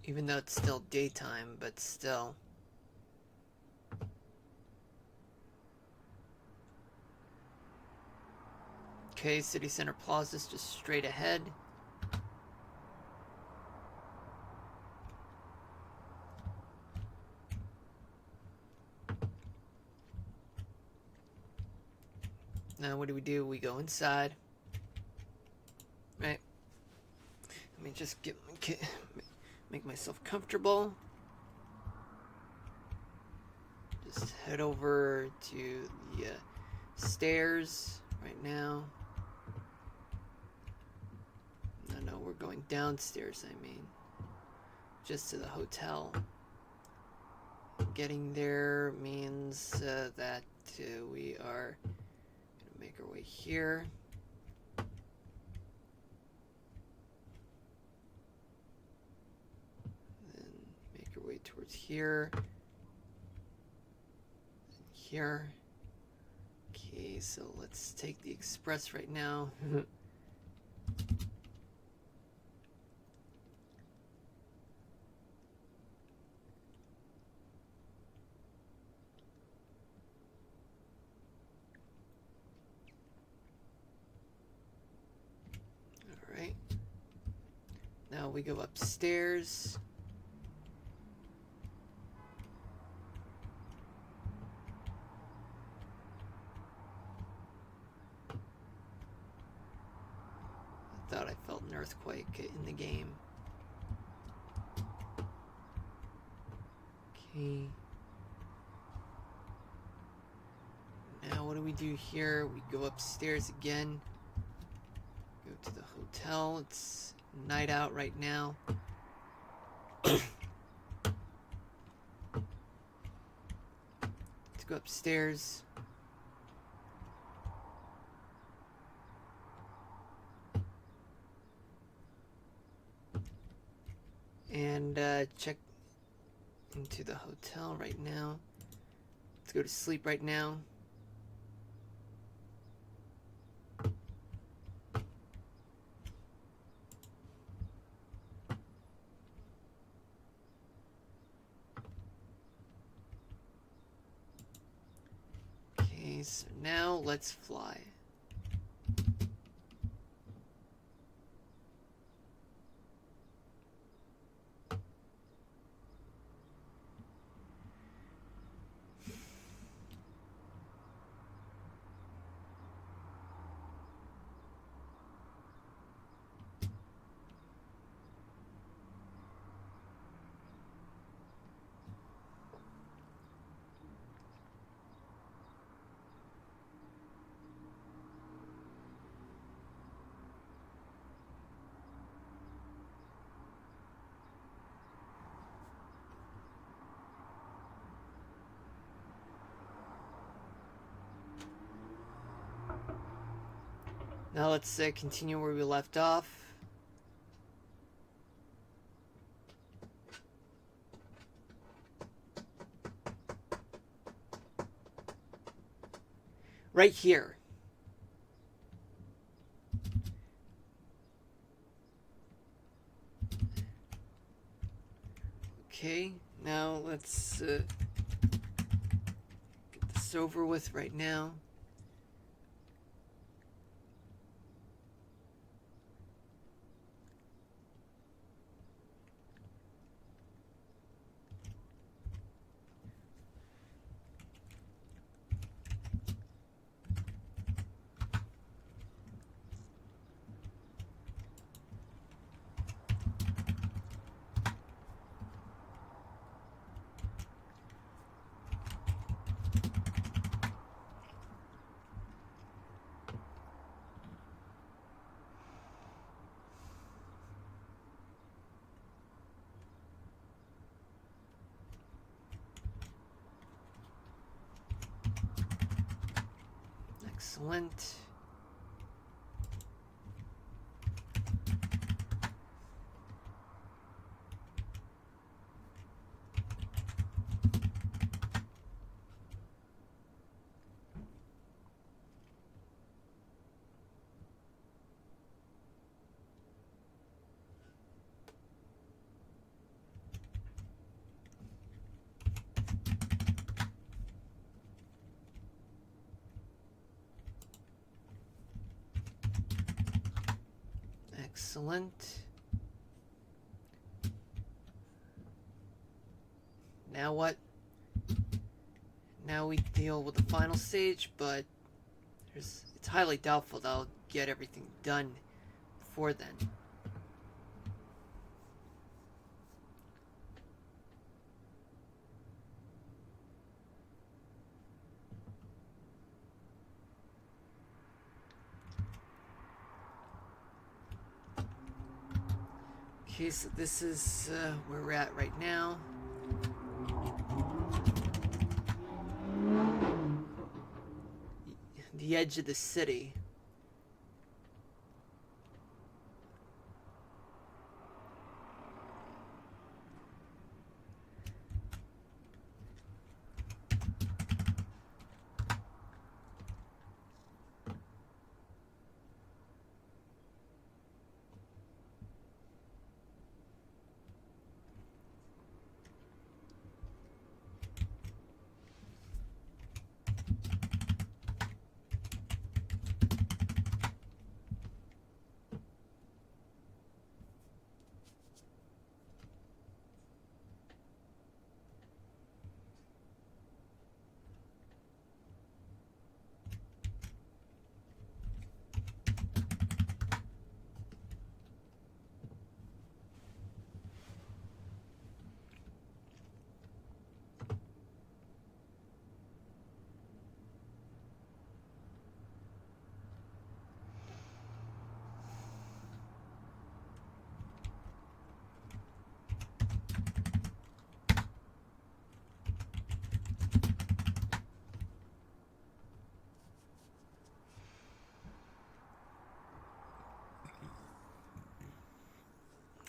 Even though it's still daytime, but still. Okay, City Center Plaza is just straight ahead. Now what do? We go inside. Right. Let me just make myself comfortable. Just head over to the stairs right now. No, we're going downstairs, I mean. Just to the hotel. Getting there means that we are going to make our way here. Then make our way towards here. Here. Okay, so let's take the express right now. Alright. Now we go upstairs. Thought I felt an earthquake in the game. Okay. Now what do we do here? We go upstairs again. Go to the hotel. It's night out right now. Let's go upstairs. And check into the hotel right now. Let's go to sleep right now. So now let's fly. Now let's continue where we left off. Right here. Okay, now let's get this over with right now. Excellent. Excellent. Now what? Now we deal with the final stage, but it's highly doubtful that I'll get everything done before then. Okay, so this is where we're at right now. The edge of the city.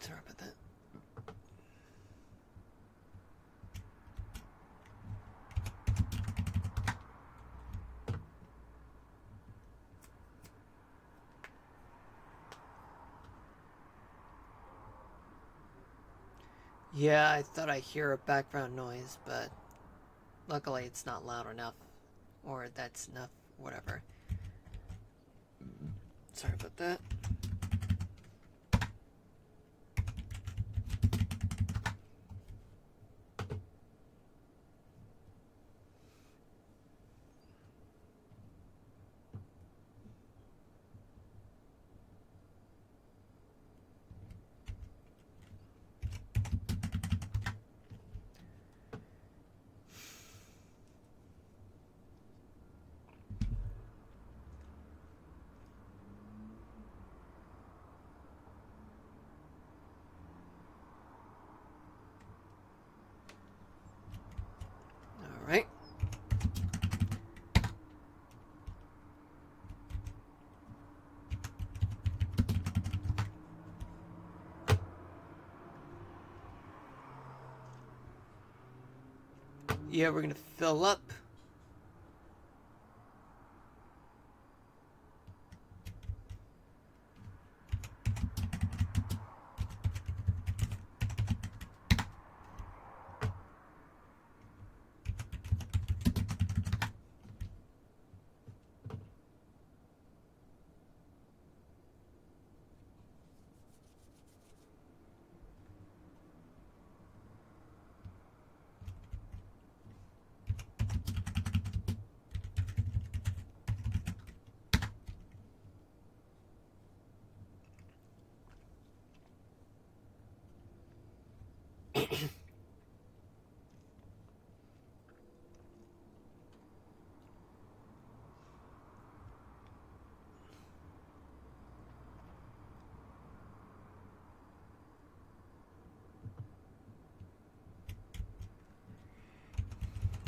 Sorry about that. Yeah, I thought I hear a background noise, but luckily it's not loud enough. Or that's enough, whatever. Sorry about that. All right. Yeah, we're gonna fill up.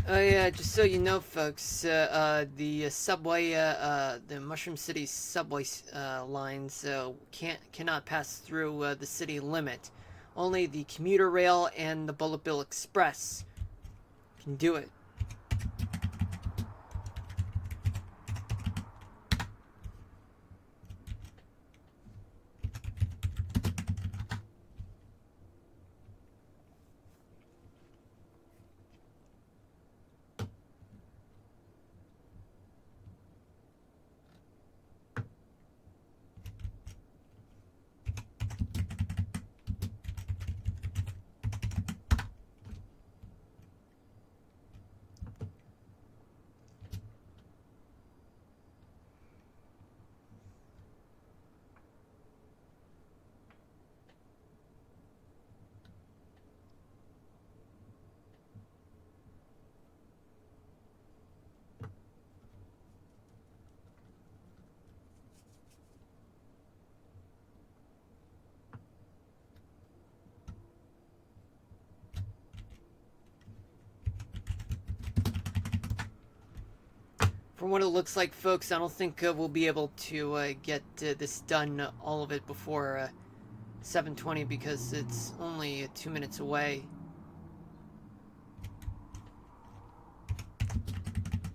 Oh yeah, just so you know, folks, the subway, the Mushroom City subway lines cannot pass through the city limit. Only the commuter rail and the Bullet Bill Express can do it. From what it looks like, folks, I don't think we'll be able to get this done, all of it, before 7:20 because it's only 2 minutes away.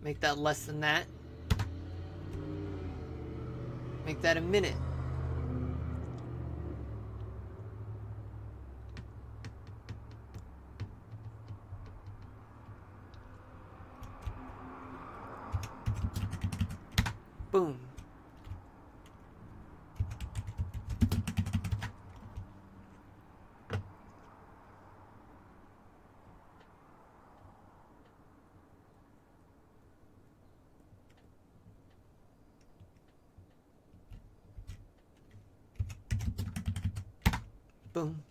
Make that less than that. Make that a minute. Boom. Boom.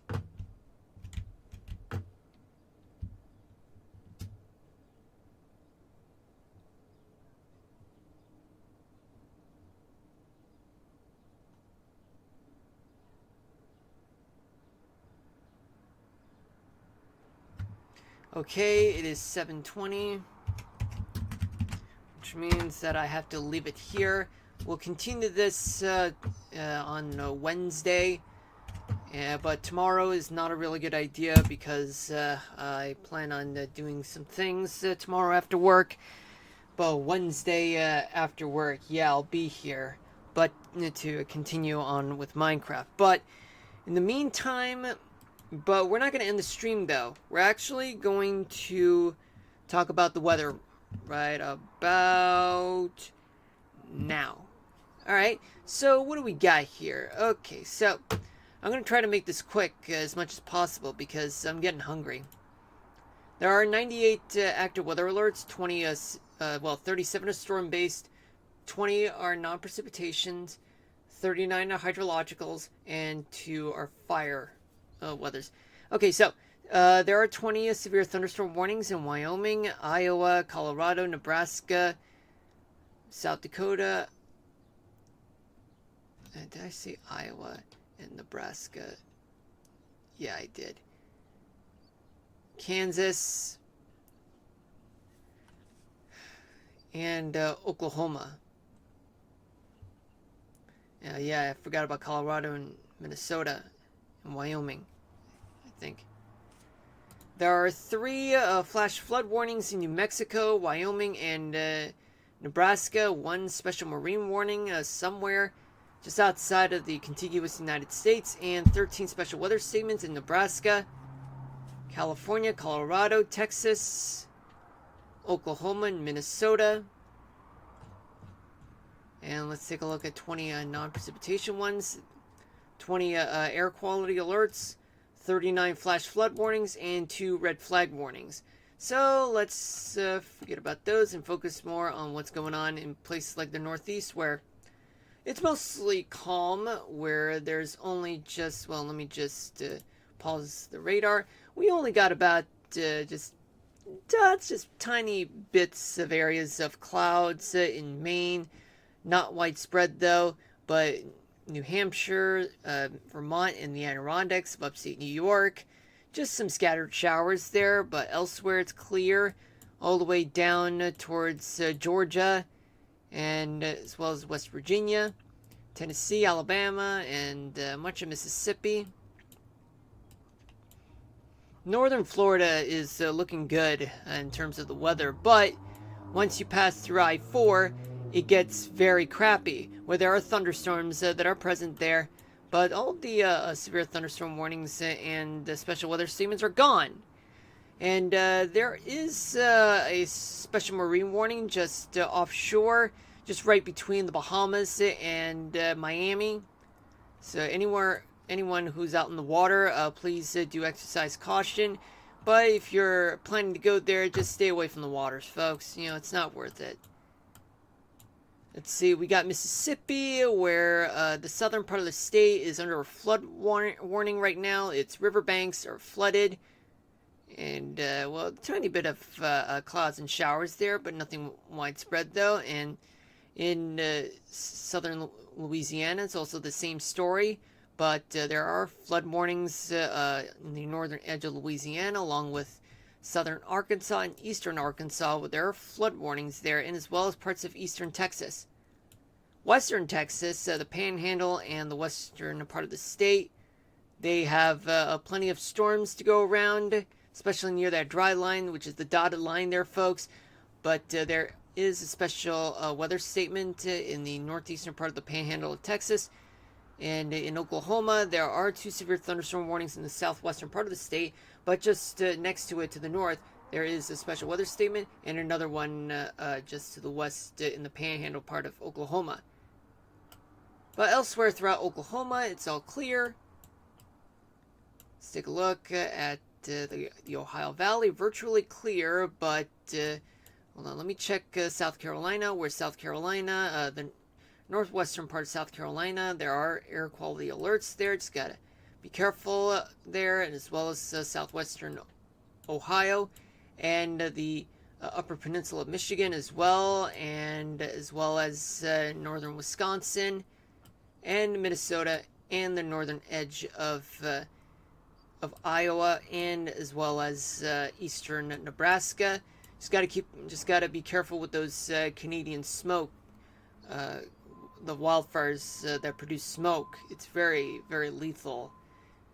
Okay, it is 7:20, which means that I have to leave it here. We'll continue this on Wednesday, but tomorrow is not a really good idea because I plan on doing some things tomorrow after work. But Wednesday after work, yeah, I'll be here, but to continue on with Minecraft. But in the meantime, we're not going to end the stream though. We're actually going to talk about the weather right about now. Alright, so what do we got here? Okay, so I'm going to try to make this quick as much as possible because I'm getting hungry. There are 98 active weather alerts, 37 are storm-based, 20 are non-precipitations, 39 are hydrologicals, and 2 are fire weathers. Okay, so there are 20 severe thunderstorm warnings in Wyoming, Iowa, Colorado, Nebraska, South Dakota. Did I say Iowa and Nebraska? Yeah, I did. Kansas and Oklahoma. Yeah, I forgot about Colorado and Minnesota and Wyoming, I think. There are 3 flash flood warnings in New Mexico, Wyoming, and Nebraska. 1 special marine warning somewhere just outside of the contiguous United States, and 13 special weather statements in Nebraska, California, Colorado, Texas, Oklahoma, and Minnesota. And let's take a look at 20 non-precipitation ones, 20 air quality alerts, 39 flash flood warnings, and 2 red flag warnings. So let's forget about those and focus more on what's going on in places like the Northeast, where it's mostly calm, where there's only just, well, let me just pause the radar. We only got about just tiny bits of areas of clouds in Maine. Not widespread though, but New Hampshire, Vermont, and the Adirondacks of upstate New York. Just some scattered showers there, but elsewhere it's clear. All the way down towards Georgia, and as well as West Virginia, Tennessee, Alabama, and much of Mississippi. Northern Florida is looking good in terms of the weather, but once you pass through I-4, it gets very crappy, where there are thunderstorms that are present there, but all the severe thunderstorm warnings and special weather statements are gone. And there is a special marine warning just offshore, just right between the Bahamas and Miami. So anyone who's out in the water, please do exercise caution. But if you're planning to go there, just stay away from the waters, folks. You know, it's not worth it. Let's see, we got Mississippi, where the southern part of the state is under a flood warning right now. Its riverbanks are flooded. And, well, a tiny bit of clouds and showers there, but nothing widespread, though. And in southern Louisiana, it's also the same story. But there are flood warnings in the northern edge of Louisiana, along with southern Arkansas and eastern Arkansas, where there are flood warnings there, and as well as parts of eastern Texas. Western Texas, the Panhandle and the western part of the state, they have plenty of storms to go around, especially near that dry line, which is the dotted line there, folks. But there is a special weather statement in the northeastern part of the Panhandle of Texas. And in Oklahoma, there are 2 severe thunderstorm warnings in the southwestern part of the state, but just next to it to the north, there is a special weather statement and another one just to the west in the Panhandle part of Oklahoma. But elsewhere throughout Oklahoma, it's all clear. Let's take a look at the Ohio Valley, virtually clear, but hold on, let me check South Carolina, where South Carolina, the northwestern part of South Carolina, there are air quality alerts there. Just gotta be careful there, and as well as southwestern Ohio and the upper peninsula of Michigan as well, and as well as northern Wisconsin and Minnesota and the northern edge of Iowa, and as well as eastern Nebraska. Just gotta be careful with those Canadian smoke. The wildfires that produce smoke. It's very, very lethal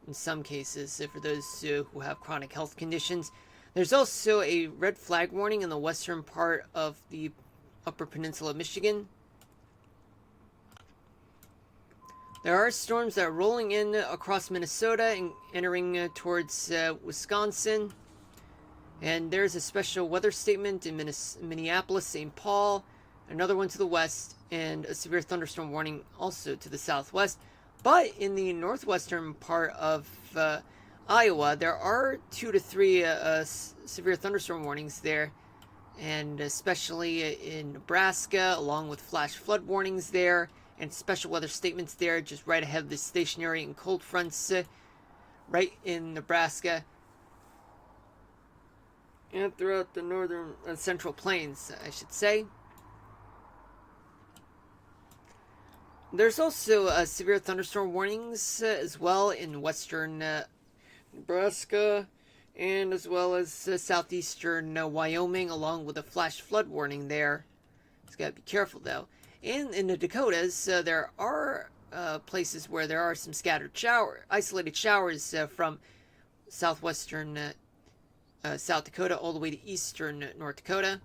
in some cases for those who have chronic health conditions. There's also a red flag warning in the western part of the upper peninsula of Michigan. There are storms that are rolling in across Minnesota and entering towards Wisconsin. And there's a special weather statement in Minneapolis, St. Paul, another one to the west, and a severe thunderstorm warning also to the southwest. But in the northwestern part of Iowa, there are 2 to 3 severe thunderstorm warnings there, and especially in Nebraska, along with flash flood warnings there, and special weather statements there, just right ahead of the stationary and cold fronts, right in Nebraska, and throughout the northern central plains, I should say. There's also severe thunderstorm warnings as well in western Nebraska, and as well as southeastern Wyoming, along with a flash flood warning there. It's got to be careful though. And in the Dakotas, there are places where there are some scattered isolated showers from southwestern South Dakota all the way to eastern North Dakota.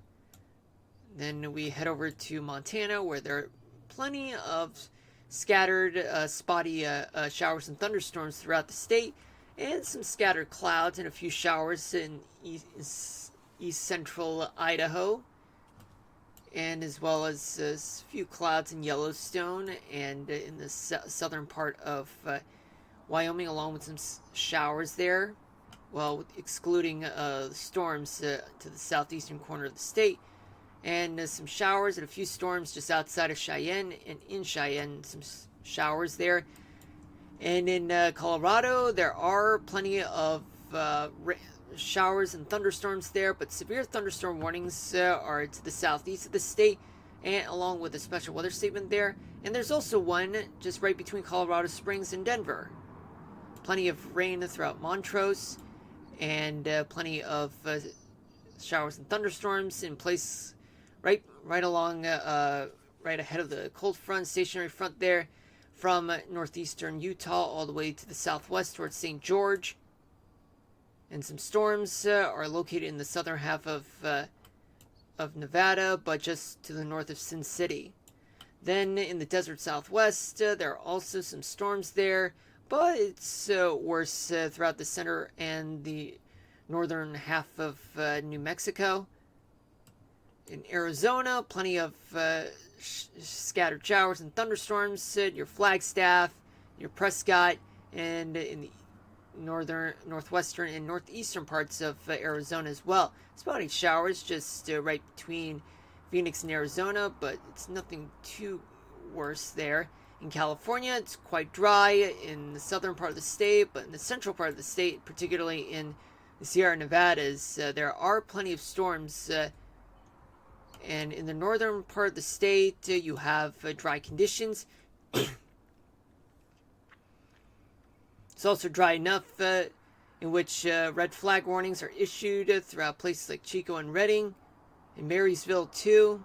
Then we head over to Montana, where there are plenty of scattered spotty showers and thunderstorms throughout the state, and some scattered clouds and a few showers in east central Idaho, and as well as a few clouds in Yellowstone and in the southern part of Wyoming, along with some showers there. Well, excluding storms to the southeastern corner of the state, and some showers and a few storms just outside of Cheyenne, and in Cheyenne some showers there. And in Colorado, there are plenty of showers and thunderstorms there, but severe thunderstorm warnings are to the southeast of the state, and along with a special weather statement there. And there's also one just right between Colorado Springs and Denver. Plenty of rain throughout Montrose, and plenty of showers and thunderstorms in place right along right ahead of the cold front, stationary front there, from northeastern Utah all the way to the southwest towards St. George. And some storms are located in the southern half of Nevada, but just to the north of Sin City. Then in the desert southwest, there are also some storms there, but it's worse throughout the center and the northern half of New Mexico. In Arizona, plenty of scattered showers and thunderstorms near Flagstaff, near Prescott, and in the northwestern and northeastern parts of Arizona as well. Spotty showers just right between Phoenix and Arizona, but it's nothing too worse there. In California, it's quite dry in the southern part of the state, but in the central part of the state, particularly in the Sierra Nevadas, there are plenty of storms. And in the northern part of the state, you have dry conditions. It's also dry enough in which red flag warnings are issued throughout places like Chico and Redding, and Marysville too.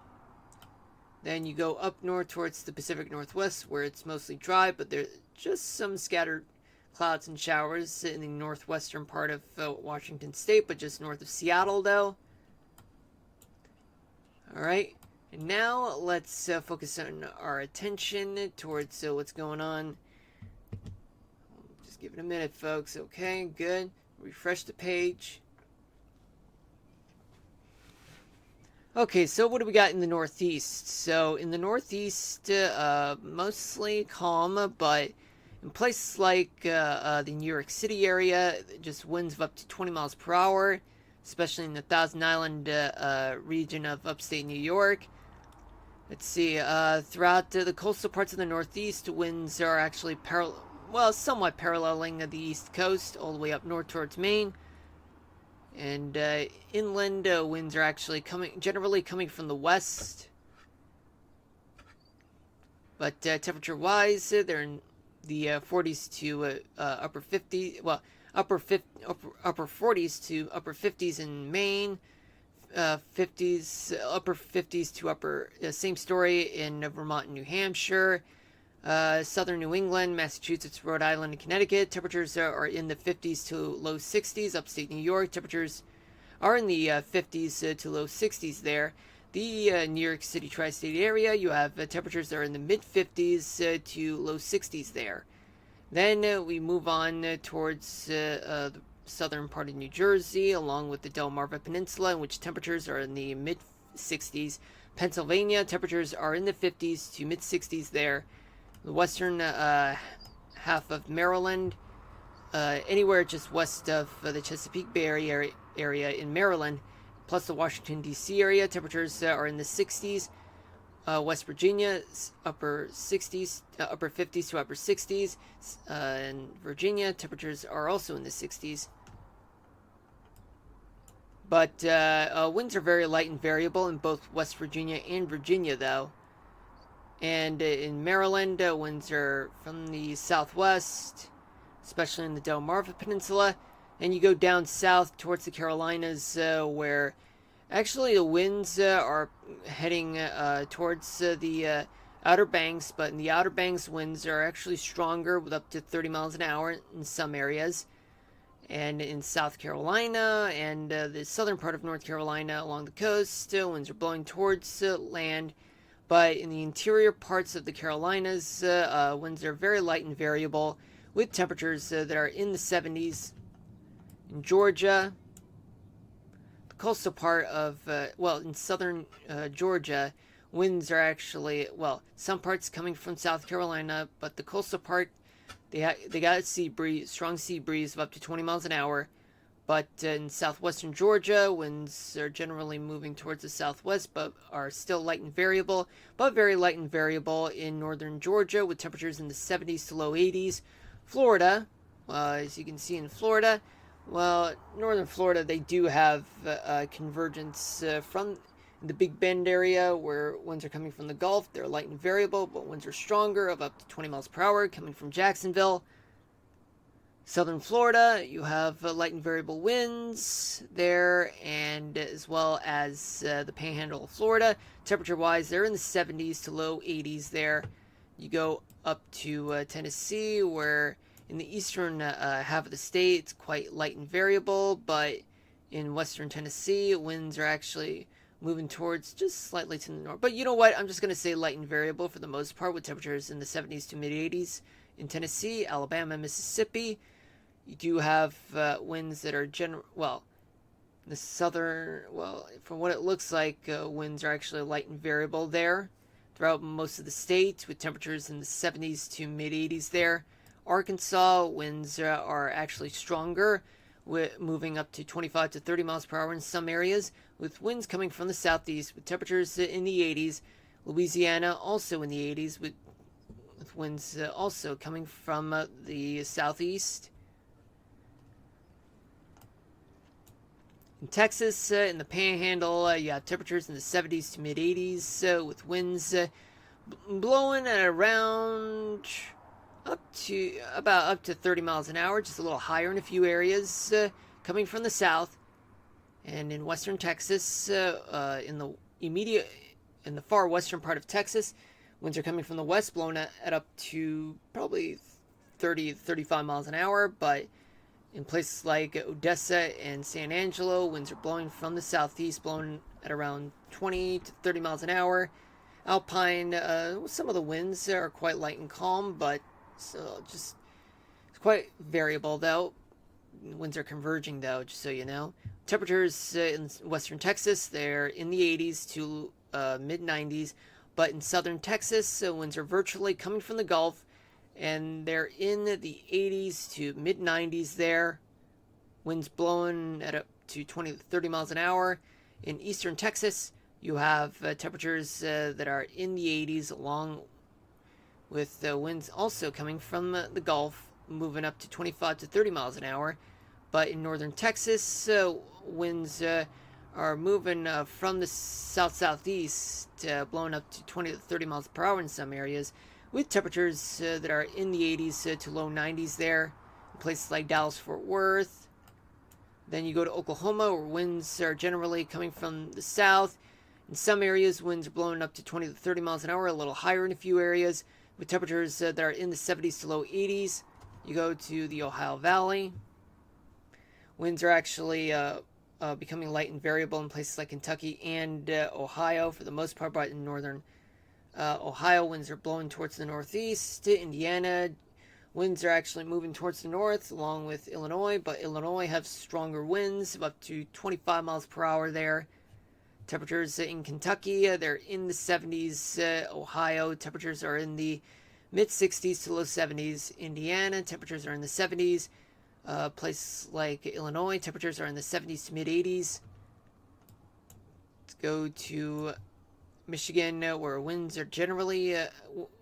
Then you go up north towards the Pacific Northwest, where it's mostly dry, but there's just some scattered clouds and showers in the northwestern part of Washington State, but just north of Seattle though. Alright, and now let's focus on our attention towards what's going on. Just give it a minute, folks. Okay, good. Refresh the page. Okay, so what do we got in the Northeast? So in the Northeast, mostly calm, but in places like the New York City area, just winds of up to 20 miles per hour, especially in the Thousand Island region of upstate New York. Let's see, throughout the coastal parts of the Northeast, winds are actually somewhat paralleling the East Coast, all the way up north towards Maine. And inland winds are actually generally coming from the west. But temperature-wise, they're in the 40s to upper 50s. Well, upper 40s to upper 50s in Maine. 50s, upper 50s to upper. Same story in Vermont and New Hampshire. Southern New England, Massachusetts, Rhode Island, and Connecticut. Temperatures are in the 50s to low 60s. Upstate New York, temperatures are in the 50s to low 60s there. The New York City tri-state area, you have temperatures that are in the mid-50s to low 60s there. Then we move on towards the southern part of New Jersey, along with the Delmarva Peninsula, in which temperatures are in the mid 60s. Pennsylvania, temperatures are in the 50s to mid 60s there. The western half of Maryland, anywhere just west of the Chesapeake Bay area in Maryland, plus the Washington, D.C. area, temperatures are in the 60s. West Virginia, upper 60s, upper 50s to upper 60s. And Virginia, temperatures are also in the 60s. But winds are very light and variable in both West Virginia and Virginia, though. And in Maryland, winds are from the southwest, especially in the Delmarva Peninsula. And you go down south towards the Carolinas, where actually the winds are heading towards the Outer Banks, but in the Outer Banks, winds are actually stronger with up to 30 miles an hour in some areas. And in South Carolina and the southern part of North Carolina along the coast, winds are blowing towards land. But in the interior parts of the Carolinas, winds are very light and variable, with temperatures that are in the 70s. In Georgia, the coastal part of, in southern Georgia, winds are actually, some parts coming from South Carolina, but the coastal part, they got a strong sea breeze of up to 20 miles an hour. But in southwestern Georgia, winds are generally moving towards the southwest, but are still light and variable, but very light and variable in northern Georgia, with temperatures in the 70s to low 80s. Florida, as you can see in Florida, northern Florida, they do have convergence from the Big Bend area, where winds are coming from the Gulf. They're light and variable, but winds are stronger, of up to 20 miles per hour, coming from Jacksonville. Southern Florida, you have light and variable winds there, and as well as the Panhandle of Florida. Temperature-wise, they're in the 70s to low 80s there. You go up to Tennessee, where in the eastern half of the state, it's quite light and variable, but in western Tennessee, winds are actually moving towards just slightly to the north. But you know what? I'm just going to say light and variable for the most part, with temperatures in the 70s to mid 80s in Tennessee, Alabama, Mississippi. You do have winds that are the southern, from what it looks like, winds are actually light and variable there throughout most of the state, with temperatures in the 70s to mid 80s there. Arkansas, winds are actually stronger, moving up to 25 to 30 miles per hour in some areas, with winds coming from the southeast, with temperatures in the 80s. Louisiana, also in the 80s, with winds also coming from the southeast. In Texas, in the Panhandle, you have temperatures in the 70s to mid 80s, with winds blowing at around up to 30 miles an hour, just a little higher in a few areas, coming from the south. And in western Texas, in the far western part of Texas, winds are coming from the west, blowing at up to probably 35 miles an hour, but in places like Odessa and San Angelo, winds are blowing from the southeast, blowing at around 20 to 30 miles an hour. Alpine, some of the winds are quite light and calm, but it's quite variable, though. Winds are converging, though, just so you know. Temperatures in western Texas, they're in the 80s to mid 90s, but in southern Texas, winds are virtually coming from the Gulf, and they're in the 80s to mid 90s there. Winds blowing at up to 20 to 30 miles an hour. In eastern Texas, you have temperatures that are in the 80s, along with winds also coming from the Gulf, moving up to 25 to 30 miles an hour. But in northern Texas, winds are moving from the south-southeast, blowing up to 20 to 30 miles per hour in some areas, with temperatures that are in the 80s to low 90s there, in places like Dallas-Fort Worth. Then you go to Oklahoma, where winds are generally coming from the south. In some areas, winds are blowing up to 20 to 30 miles an hour, a little higher in a few areas, with temperatures that are in the 70s to low 80s. You go to the Ohio Valley. Winds are actually becoming light and variable in places like Kentucky and Ohio for the most part, but in northern Ohio, winds are blowing towards the northeast. Indiana, Winds are actually moving towards the north along with Illinois, but Illinois have stronger winds of up to 25 miles per hour there. Temperatures in Kentucky, they're in the 70s. Ohio, temperatures are in the mid 60s to low 70s. Indiana, temperatures are in the 70s. Places like Illinois, temperatures are in the 70s to mid 80s. Let's go to Michigan, where winds are generally,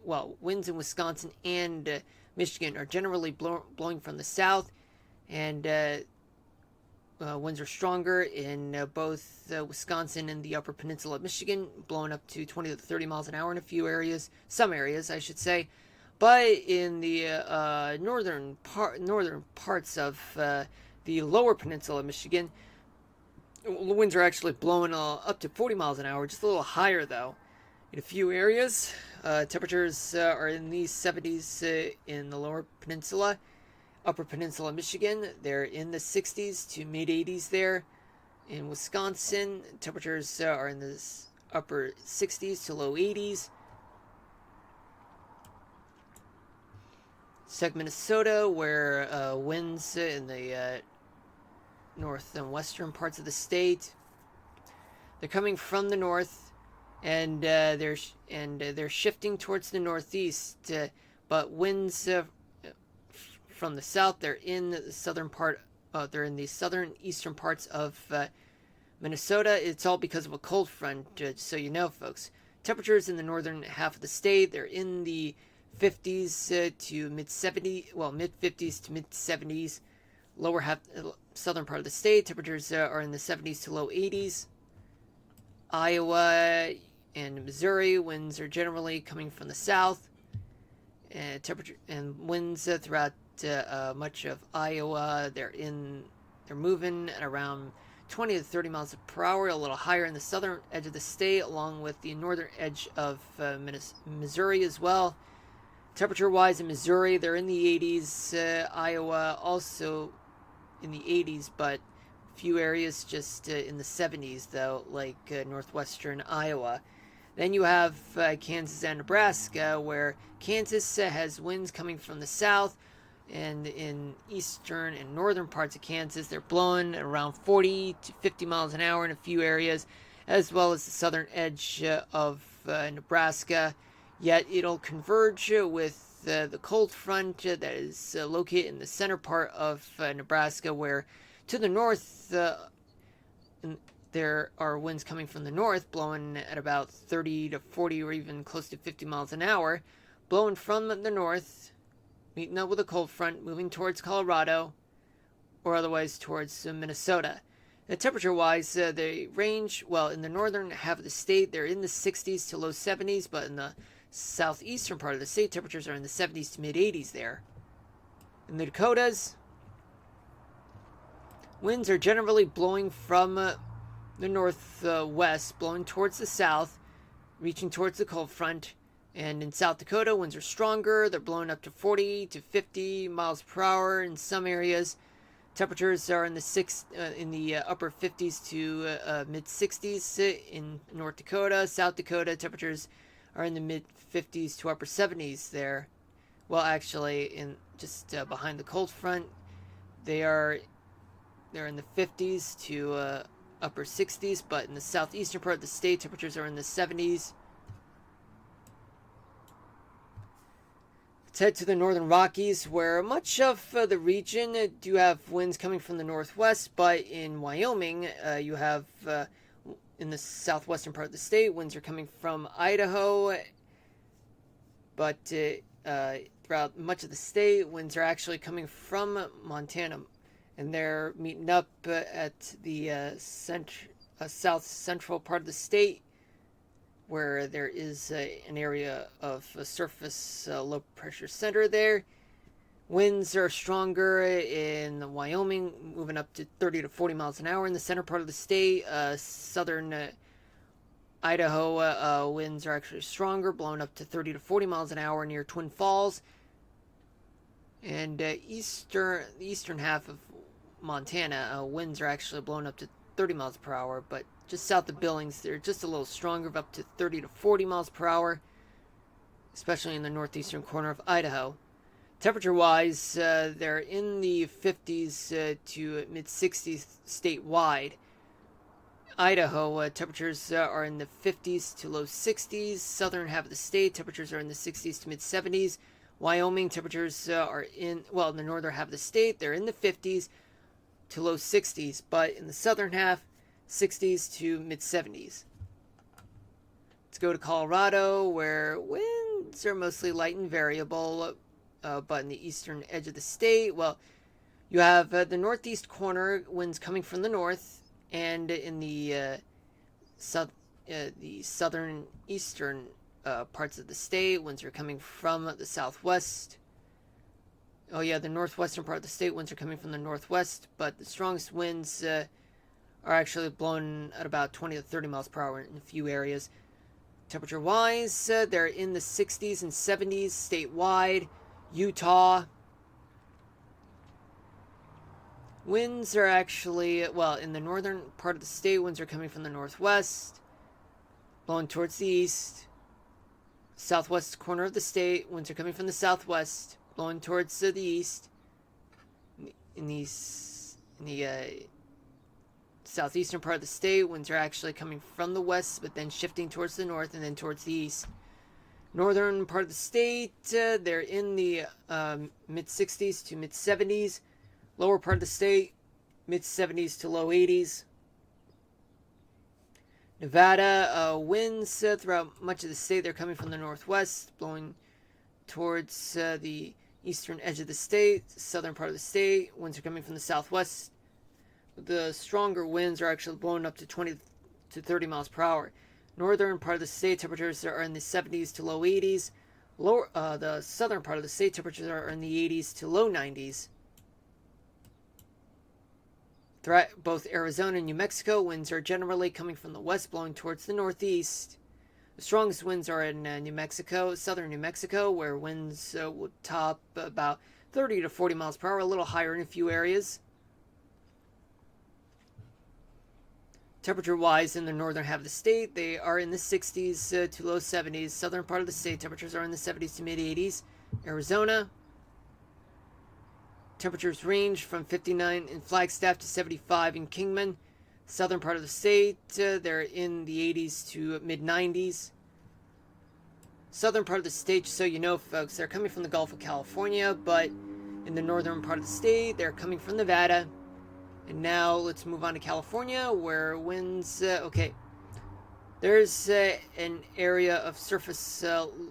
winds in Wisconsin and Michigan are generally blowing from the south, and winds are stronger in both Wisconsin and the Upper Peninsula of Michigan, blowing up to 20 to 30 miles an hour in a few areas, some areas, I should say. But in the northern parts of the Lower Peninsula of Michigan, the winds are actually blowing up to 40 miles an hour, just a little higher though. In a few areas, temperatures are in the 70s in the Lower Peninsula. Upper Peninsula Michigan, they're in the 60s to mid 80s there. In Wisconsin, temperatures are in the upper 60s to low 80s. Minnesota, where winds in the north and western parts of the state, they're coming from the north, and they're shifting towards the northeast. But winds from the south, they're in the southern part. They're in the southern eastern parts of Minnesota. It's all because of a cold front, so you know, folks. Temperatures in the northern half of the state, they're in the 50s to mid 70s, mid 50s to mid 70s. Lower half, southern part of the state, temperatures are in the 70s to low 80s. Iowa and Missouri, winds are generally coming from the south. Temperature and winds throughout much of Iowa, they're moving at around 20 to 30 miles per hour, a little higher in the southern edge of the state, along with the northern edge of Missouri as well. Temperature-wise in Missouri, they're in the 80s. Iowa also in the 80s, but a few areas just in the 70s, though, like northwestern Iowa. Then you have Kansas and Nebraska, where Kansas has winds coming from the south, and in eastern and northern parts of Kansas, they're blowing around 40 to 50 miles an hour in a few areas, as well as the southern edge of Nebraska. Yet it'll converge with the cold front that is located in the center part of Nebraska, where to the north there are winds coming from the north, blowing at about 30 to 40 or even close to 50 miles an hour, blowing from the north, meeting up with a cold front, moving towards Colorado, or otherwise towards Minnesota. Temperature-wise, they range, in the northern half of the state, they're in the 60s to low 70s, but in the southeastern part of the state, temperatures are in the 70s to mid 80s there. In the Dakotas, winds are generally blowing from the northwest, blowing towards the south, reaching towards the cold front. And in South Dakota, winds are stronger. They're blowing up to 40 to 50 miles per hour in some areas. Temperatures are in the upper 50s to mid 60s in North Dakota. South Dakota, temperatures are in the mid 50s to upper 70s there. Well, actually, in just behind the cold front, they're in the 50s to upper 60s, but in the southeastern part of the state, temperatures are in the 70s. Let's head to the Northern Rockies, where much of the region do have winds coming from the northwest, but in Wyoming, you have in the southwestern part of the state, winds are coming from Idaho, but throughout much of the state, winds are actually coming from Montana, and they're meeting up at the south central part of the state, where there is an area of a surface low pressure center there. Winds are stronger in Wyoming, moving up to 30 to 40 miles an hour in the center part of the state. Southern Idaho winds are actually stronger, blowing up to 30 to 40 miles an hour near Twin Falls. And the eastern half of Montana, winds are actually blowing up to 30 miles per hour, but just south of Billings, they're just a little stronger, up to 30 to 40 miles per hour, especially in the northeastern corner of Idaho. Temperature-wise, they're in the 50s to mid-60s statewide. Idaho, temperatures are in the 50s to low 60s. Southern half of the state, temperatures are in the 60s to mid 70s. Wyoming, temperatures are in the northern half of the state, they're in the 50s to low 60s, but in the southern half, 60s to mid 70s. Let's go to Colorado, where winds are mostly light and variable, but in the eastern edge of the state, you have the northeast corner, winds coming from the north, and in the southern eastern parts of the state, winds are coming from the southwest. Oh yeah, the northwestern part of the state, winds are coming from the northwest, but the strongest winds are actually blowing at about 20 to 30 miles per hour in a few areas. Temperature-wise, they're in the 60s and 70s statewide. Utah, winds are actually, in the northern part of the state, winds are coming from the northwest, blowing towards the east. Southwest corner of the state, winds are coming from the southwest, blowing towards the east. In the southeastern part of the state, winds are actually coming from the west, but then shifting towards the north and then towards the east. Northern part of the state, they're in the mid-60s to mid-70s. Lower part of the state, mid-70s to low 80s. Nevada, winds throughout much of the state, they're coming from the northwest, blowing towards the eastern edge of the state. Southern part of the state, winds are coming from the southwest. The stronger winds are actually blowing up to 20 to 30 miles per hour. Northern part of the state, temperatures are in the 70s to low 80s. The southern part of the state, temperatures are in the 80s to low 90s. Throughout both Arizona and New Mexico, winds are generally coming from the west, blowing towards the northeast. The strongest winds are in New Mexico, southern New Mexico, where winds would top about 30 to 40 miles per hour, a little higher in a few areas. Temperature-wise, in the northern half of the state, they are in the 60s to low 70s. Southern part of the state, temperatures are in the 70s to mid-80s. Arizona, temperatures range from 59 in Flagstaff to 75 in Kingman. Southern part of the state, they're in the 80s to mid-90s. Southern part of the state, just so you know, folks, they're coming from the Gulf of California, but in the northern part of the state, they're coming from Nevada. And now let's move on to California, where winds, there's an area of surface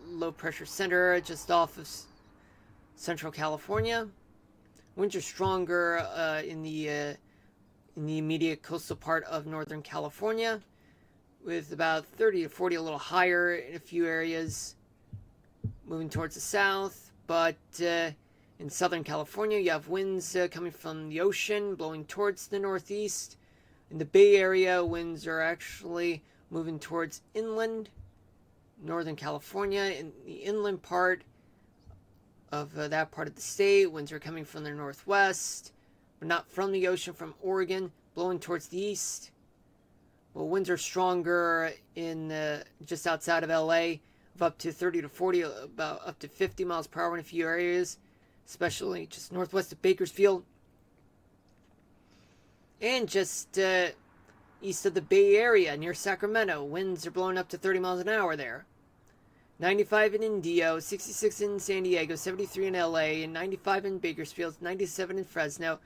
low pressure center just off of central California. Winds are stronger in the immediate coastal part of Northern California, with about 30 to 40, a little higher in a few areas, moving towards the south. But in Southern California, you have winds coming from the ocean, blowing towards the northeast. In the Bay Area, winds are actually moving towards inland. Northern California, in the inland part of that part of the state, winds are coming from the northwest, but not from the ocean, from Oregon, blowing towards the east. Well, winds are stronger in just outside of LA, of up to 30 to 40, about up to 50 miles per hour in a few areas, especially just northwest of Bakersfield. And just east of the Bay Area, near Sacramento, winds are blowing up to 30 miles an hour there. 95 in Indio, 66 in San Diego, 73 in LA, and 95 in Bakersfield, 97 in Fresno.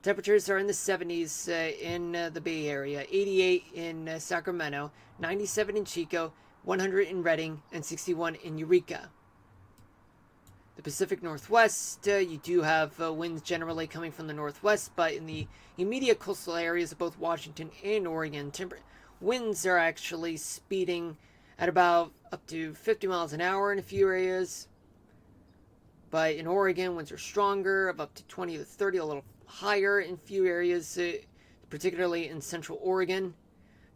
Temperatures are in the 70s in the Bay Area, 88 in Sacramento, 97 in Chico, 100 in Redding, and 61 in Eureka. The Pacific Northwest, you do have winds generally coming from the northwest, but in the immediate coastal areas of both Washington and Oregon, winds are actually speeding at about up to 50 miles an hour in a few areas. But in Oregon, winds are stronger, of up to 20 to 30, a little higher in a few areas, particularly in central Oregon.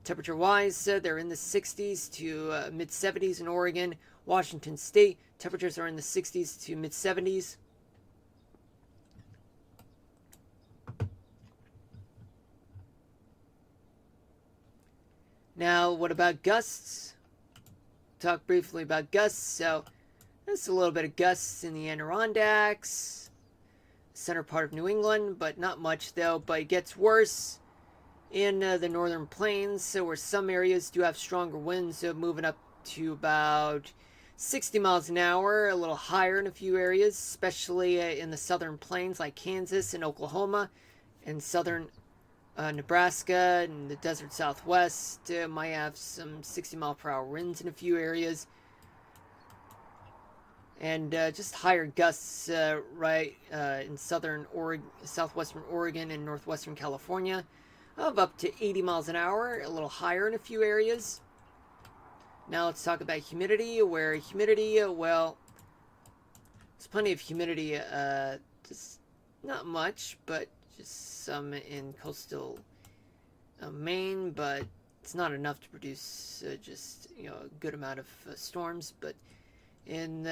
Temperature-wise, they're in the 60s to mid-70s in Oregon. Washington State, temperatures are in the 60s to mid-70s. Now, what about gusts? Talk briefly about gusts. So, There's a little bit of gusts in the Adirondacks, center part of New England, but not much though. But it gets worse in the northern plains, so where some areas do have stronger winds, moving up to about 60 miles an hour, a little higher in a few areas, especially in the southern plains like Kansas and Oklahoma, and southern Nebraska and the desert southwest might have some 60-mile-per-hour winds in a few areas, and just higher gusts in southern Oregon, southwestern Oregon, and northwestern California of up to 80 miles an hour, a little higher in a few areas. Now let's talk about humidity, where humidity, well, there's plenty of humidity, just not much, but just some in coastal Maine, but it's not enough to produce just, a good amount of storms. But in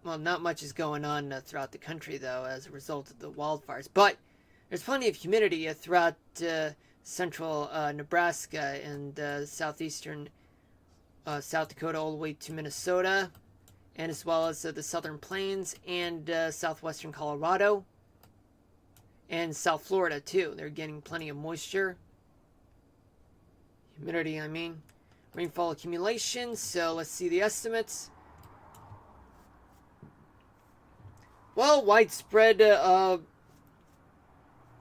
not much is going on throughout the country, though, as a result of the wildfires. But there's plenty of humidity throughout central Nebraska and southeastern South Dakota all the way to Minnesota, and as well as the southern plains and southwestern Colorado and South Florida too. They're getting plenty of moisture. Humidity, I mean. Rainfall accumulation, so let's see the estimates. Well, widespread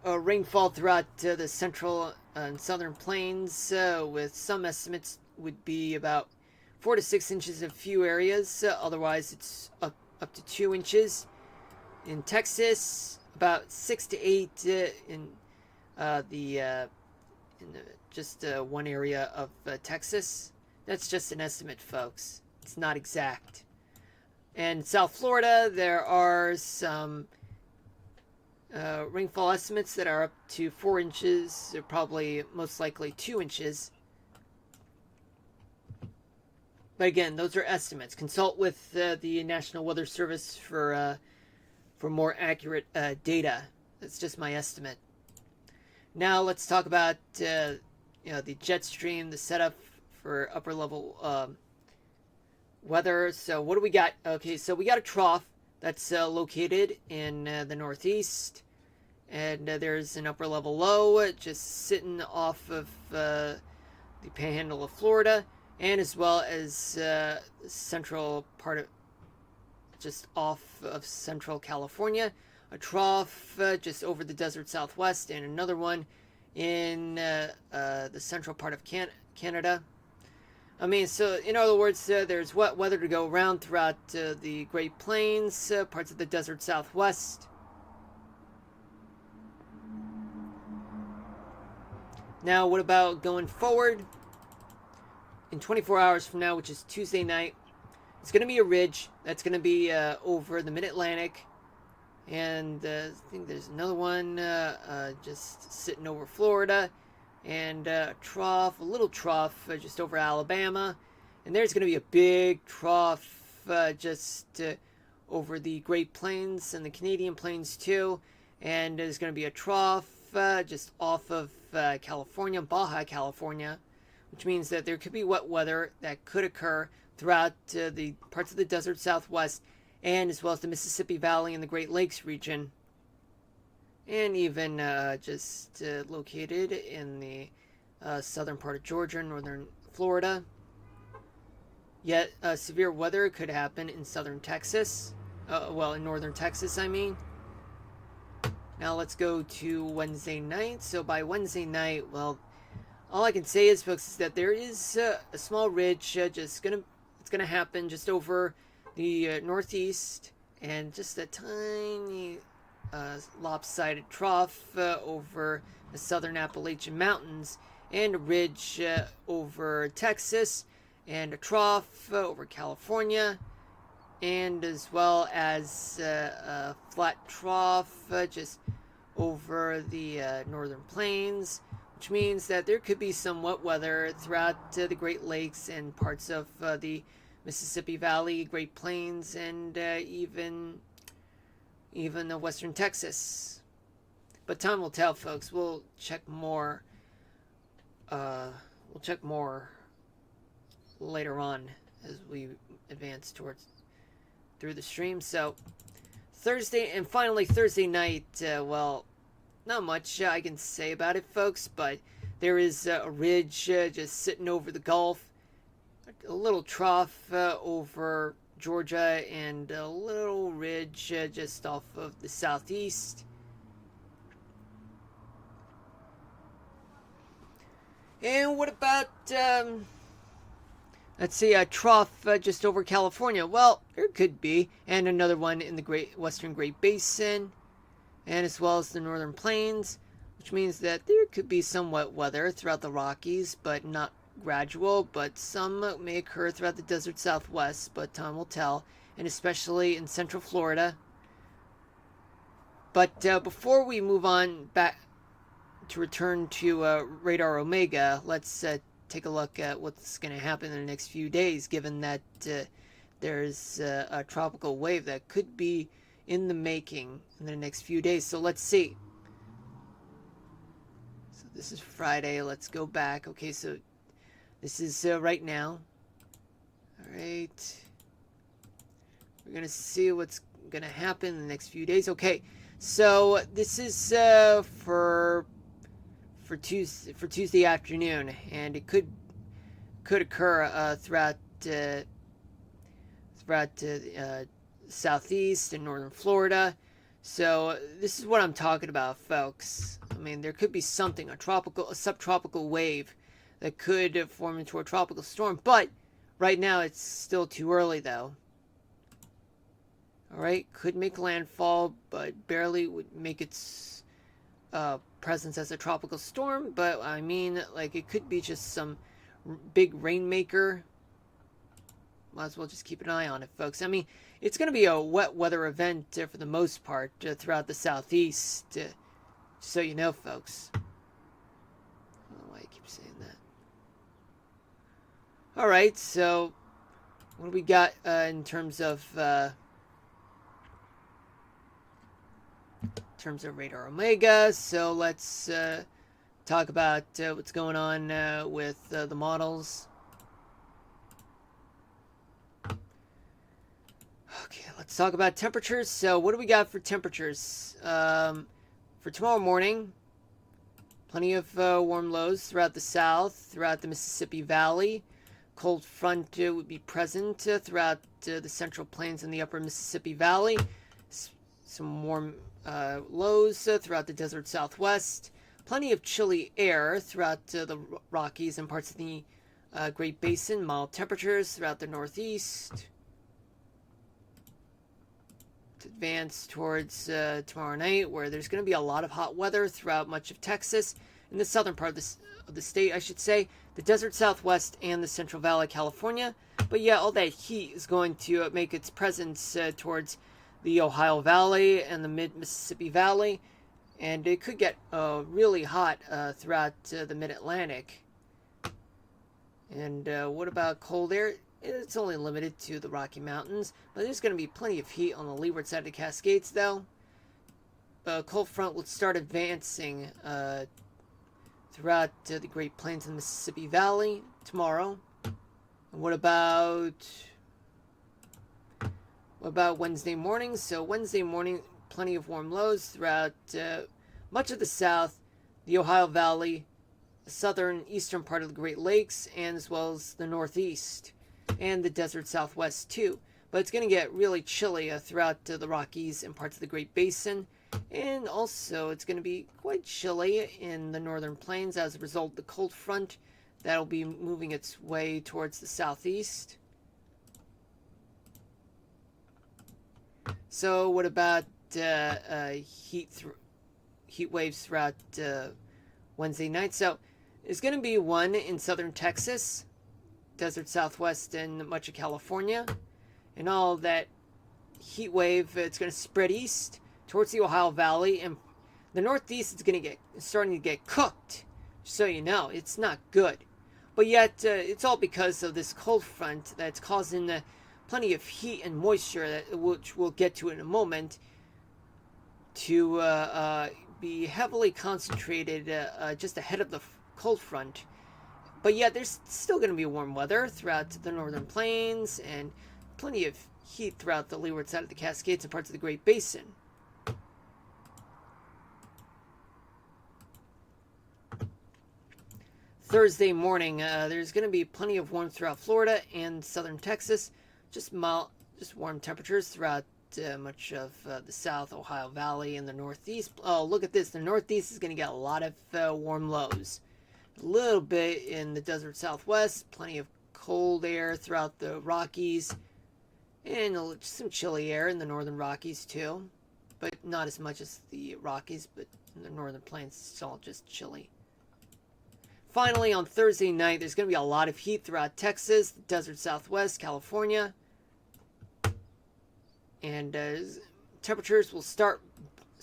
rainfall throughout the central and southern plains, with some estimates would be about 4 to 6 inches in a few areas. Otherwise, it's up to 2 inches. In Texas, about 6 to 8 in just one area of Texas. That's just an estimate, folks. It's not exact. And South Florida, there are some rainfall estimates that are up to 4 inches, or probably most likely 2 inches. But again, those are estimates. Consult with the National Weather Service for more accurate data. That's just my estimate. Now let's talk about the jet stream, the setup for upper level weather. So what do we got? Okay, so we got a trough that's located in the northeast, and there's an upper level low just sitting off of the panhandle of Florida, and as well as central part of just off of central California, a trough just over the desert southwest, and another one in the central part of Canada. I mean, so in other words, there's wet weather to go around throughout the Great Plains, parts of the desert southwest. Now, what about going forward? In 24 hours from now, which is Tuesday night, it's going to be a ridge that's going to be over the mid-Atlantic. And I think there's another one just sitting over Florida. And a little trough just over Alabama. And there's going to be a big trough just over the Great Plains and the Canadian Plains too. And there's going to be a trough just off of California, Baja California, which means that there could be wet weather that could occur throughout the parts of the desert southwest, and as well as the Mississippi Valley and the Great Lakes region, and even just located in the southern part of Georgia, northern Florida. Yet severe weather could happen in southern Texas, in northern Texas, I mean. Now let's go to Wednesday night. So by Wednesday night, well, all I can say is, folks, is that there is a small ridge it's gonna happen just over the northeast, and just a tiny lopsided trough over the southern Appalachian Mountains, and a ridge over Texas, and a trough over California, and as well as a flat trough just over the northern plains, which means that there could be some wet weather throughout the Great Lakes and parts of the Mississippi Valley, Great Plains, and even the western Texas. But time will tell, folks. We'll check more later on as we advance through the stream. So Thursday, and finally Thursday night, well, not much I can say about it, folks, but there is a ridge just sitting over the Gulf, a little trough over Georgia, and a little ridge just off of the southeast. And what about, let's see, a trough just over California? Well, there could be, and another one in the Western Great Basin, and as well as the Northern Plains, which means that there could be some wet weather throughout the Rockies, but not gradual, but some may occur throughout the desert Southwest, but time will tell, and especially in Central Florida. But before we move on back to return to Radar Omega, let's take a look at what's going to happen in the next few days, given that there's a tropical wave that could be in the making in the next few days. So let's see. So this is Friday. Let's go back. Okay, so this is right now. All right. We're going to see what's going to happen in the next few days. Okay, so this is for Tuesday afternoon, and it could occur throughout southeast and northern Florida. So this is what I'm talking about, folks. I mean, there could be something, a subtropical wave that could form into a tropical storm, but right now it's still too early, though. All right, could make landfall, but barely would make its presence as a tropical storm. But I mean, like, it could be just some big rainmaker. Might as well just keep an eye on it, folks. I mean, it's going to be a wet weather event for the most part throughout the southeast. Just so you know, folks. I don't know why I keep saying that. All right, so what do we got in terms of Radar Omega? So let's talk about what's going on with the models. Okay, let's talk about temperatures. So what do we got for temperatures? For tomorrow morning, plenty of warm lows throughout the south, throughout the Mississippi Valley. Cold front would be present throughout the Central Plains and the upper Mississippi Valley. Some warm lows throughout the desert Southwest. Plenty of chilly air throughout the Rockies and parts of the Great Basin. Mild temperatures throughout the Northeast. To advance towards tomorrow night, where there's going to be a lot of hot weather throughout much of Texas, in the southern part of the state, I should say, the desert Southwest and the Central Valley, California. But yeah, all that heat is going to make its presence towards the Ohio Valley and the mid-Mississippi Valley, and it could get really hot throughout the mid-Atlantic. And what about cold air? It's only limited to the Rocky Mountains, but there's going to be plenty of heat on the leeward side of the Cascades, though. Cold front will start advancing throughout the Great Plains and Mississippi Valley tomorrow. And what about Wednesday morning? So Wednesday morning, plenty of warm lows throughout much of the south, the Ohio Valley, the southern eastern part of the Great Lakes, and as well as the northeast and the desert Southwest too. But it's going to get really chilly throughout the Rockies and parts of the Great Basin. And also, it's going to be quite chilly in the northern plains as a result of the cold front that'll be moving its way towards the southeast. So what about heat waves throughout Wednesday night? So there's going to be one in southern Texas, desert Southwest, and much of California. And all that heat wave, it's going to spread east towards the Ohio Valley, and the northeast is going to starting to get cooked. So you know, it's not good. But yet, it's all because of this cold front that's causing plenty of heat and moisture, which we'll get to in a moment, to be heavily concentrated just ahead of the cold front, But yet, there's still going to be warm weather throughout the northern plains and plenty of heat throughout the leeward side of the Cascades and parts of the Great Basin. Thursday morning, there's going to be plenty of warmth throughout Florida and southern Texas. Just warm temperatures throughout much of the South, Ohio Valley, and the Northeast. Oh, look at this. The Northeast is going to get a lot of warm lows. A little bit in the desert Southwest. Plenty of cold air throughout the Rockies. And some chilly air in the northern Rockies, too. But not as much as the Rockies, but in the northern plains, it's all just chilly. Finally, on Thursday night, there's going to be a lot of heat throughout Texas, the desert Southwest, California. And temperatures will start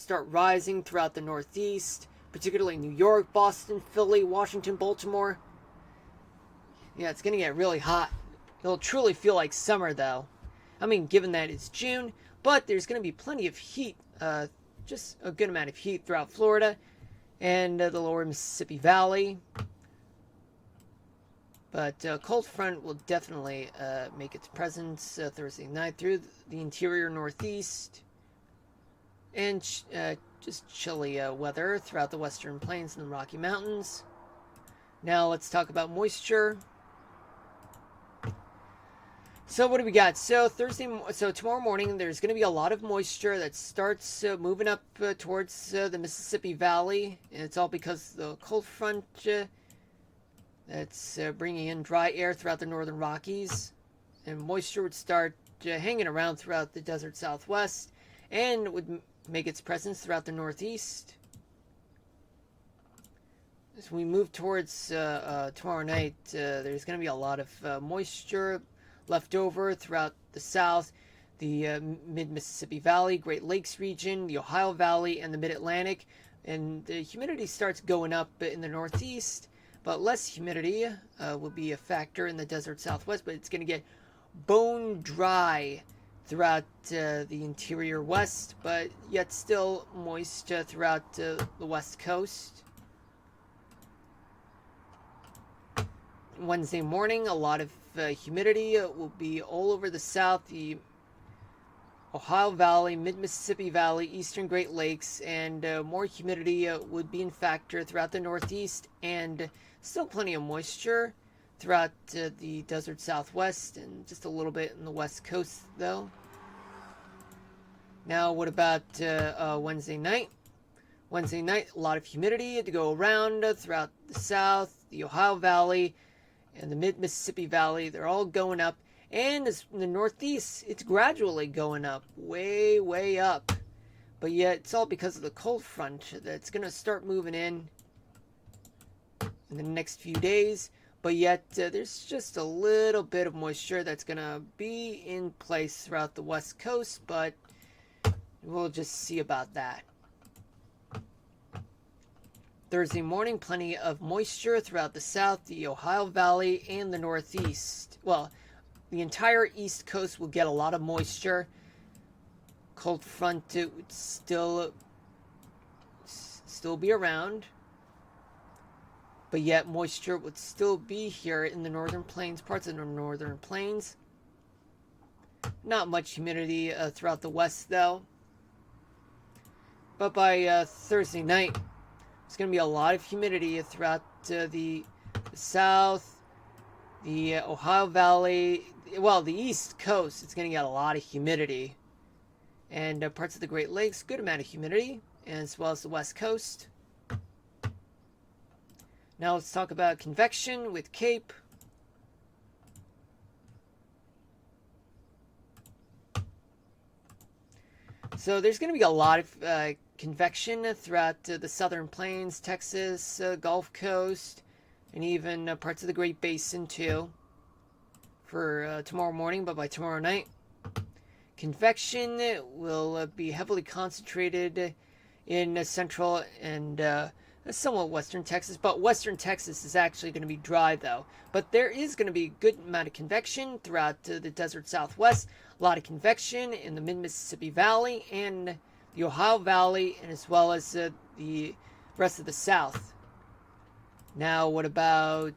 rising throughout the Northeast, particularly New York, Boston, Philly, Washington, Baltimore. Yeah, it's going to get really hot. It'll truly feel like summer, though. I mean, given that it's June, but there's going to be plenty of heat, just a good amount of heat throughout Florida and the lower Mississippi Valley. But cold front will definitely make its presence Thursday night through the interior Northeast. And just chilly weather throughout the western plains and the Rocky Mountains. Now let's talk about moisture. So what do we got? So tomorrow morning there's going to be a lot of moisture that starts moving up towards the Mississippi Valley. And it's all because the cold front that's bringing in dry air throughout the northern Rockies. And moisture would start hanging around throughout the desert Southwest and would make its presence throughout the Northeast. As we move towards tomorrow night, there's going to be a lot of moisture left over throughout the South, the mid-Mississippi Valley, Great Lakes region, the Ohio Valley, and the Mid-Atlantic. And the humidity starts going up in the Northeast, but less humidity will be a factor in the desert Southwest, but it's going to get bone dry throughout the interior West, but yet still moist throughout the West Coast. Wednesday morning, a lot of humidity will be all over the South, the Ohio Valley, Mid-Mississippi Valley, Eastern Great Lakes, and more humidity would be in factor throughout the Northeast, and still plenty of moisture throughout the desert Southwest, and just a little bit in the West Coast, though. Now, what about Wednesday night? Wednesday night, a lot of humidity to go around throughout the South, the Ohio Valley, and the mid-Mississippi Valley. They're all going up. And in the Northeast, it's gradually going up. Way, way up. But yet, it's all because of the cold front that's going to start moving in the next few days. But yet, there's just a little bit of moisture that's going to be in place throughout the West Coast. But we'll just see about that. Thursday morning, plenty of moisture throughout the South, the Ohio Valley, and the Northeast. Well, the entire East Coast will get a lot of moisture. Cold front would still be around. But yet moisture would still be here in the northern plains, parts of the northern plains. Not much humidity throughout the West, though. But by Thursday night, there's going to be a lot of humidity throughout the South, the Ohio Valley, well, the East Coast. It's going to get a lot of humidity. And parts of the Great Lakes, good amount of humidity, as well as the West Coast. Now let's talk about convection with CAPE. So there's going to be a lot of convection throughout the southern plains, Texas, Gulf Coast, and even parts of the Great Basin too for tomorrow morning, but by tomorrow night. Convection will be heavily concentrated in central and somewhat western Texas, but western Texas is actually going to be dry though. But there is going to be a good amount of convection throughout the desert Southwest, a lot of convection in the mid-Mississippi Valley and the Ohio Valley, and as well as the rest of the South. Now, what about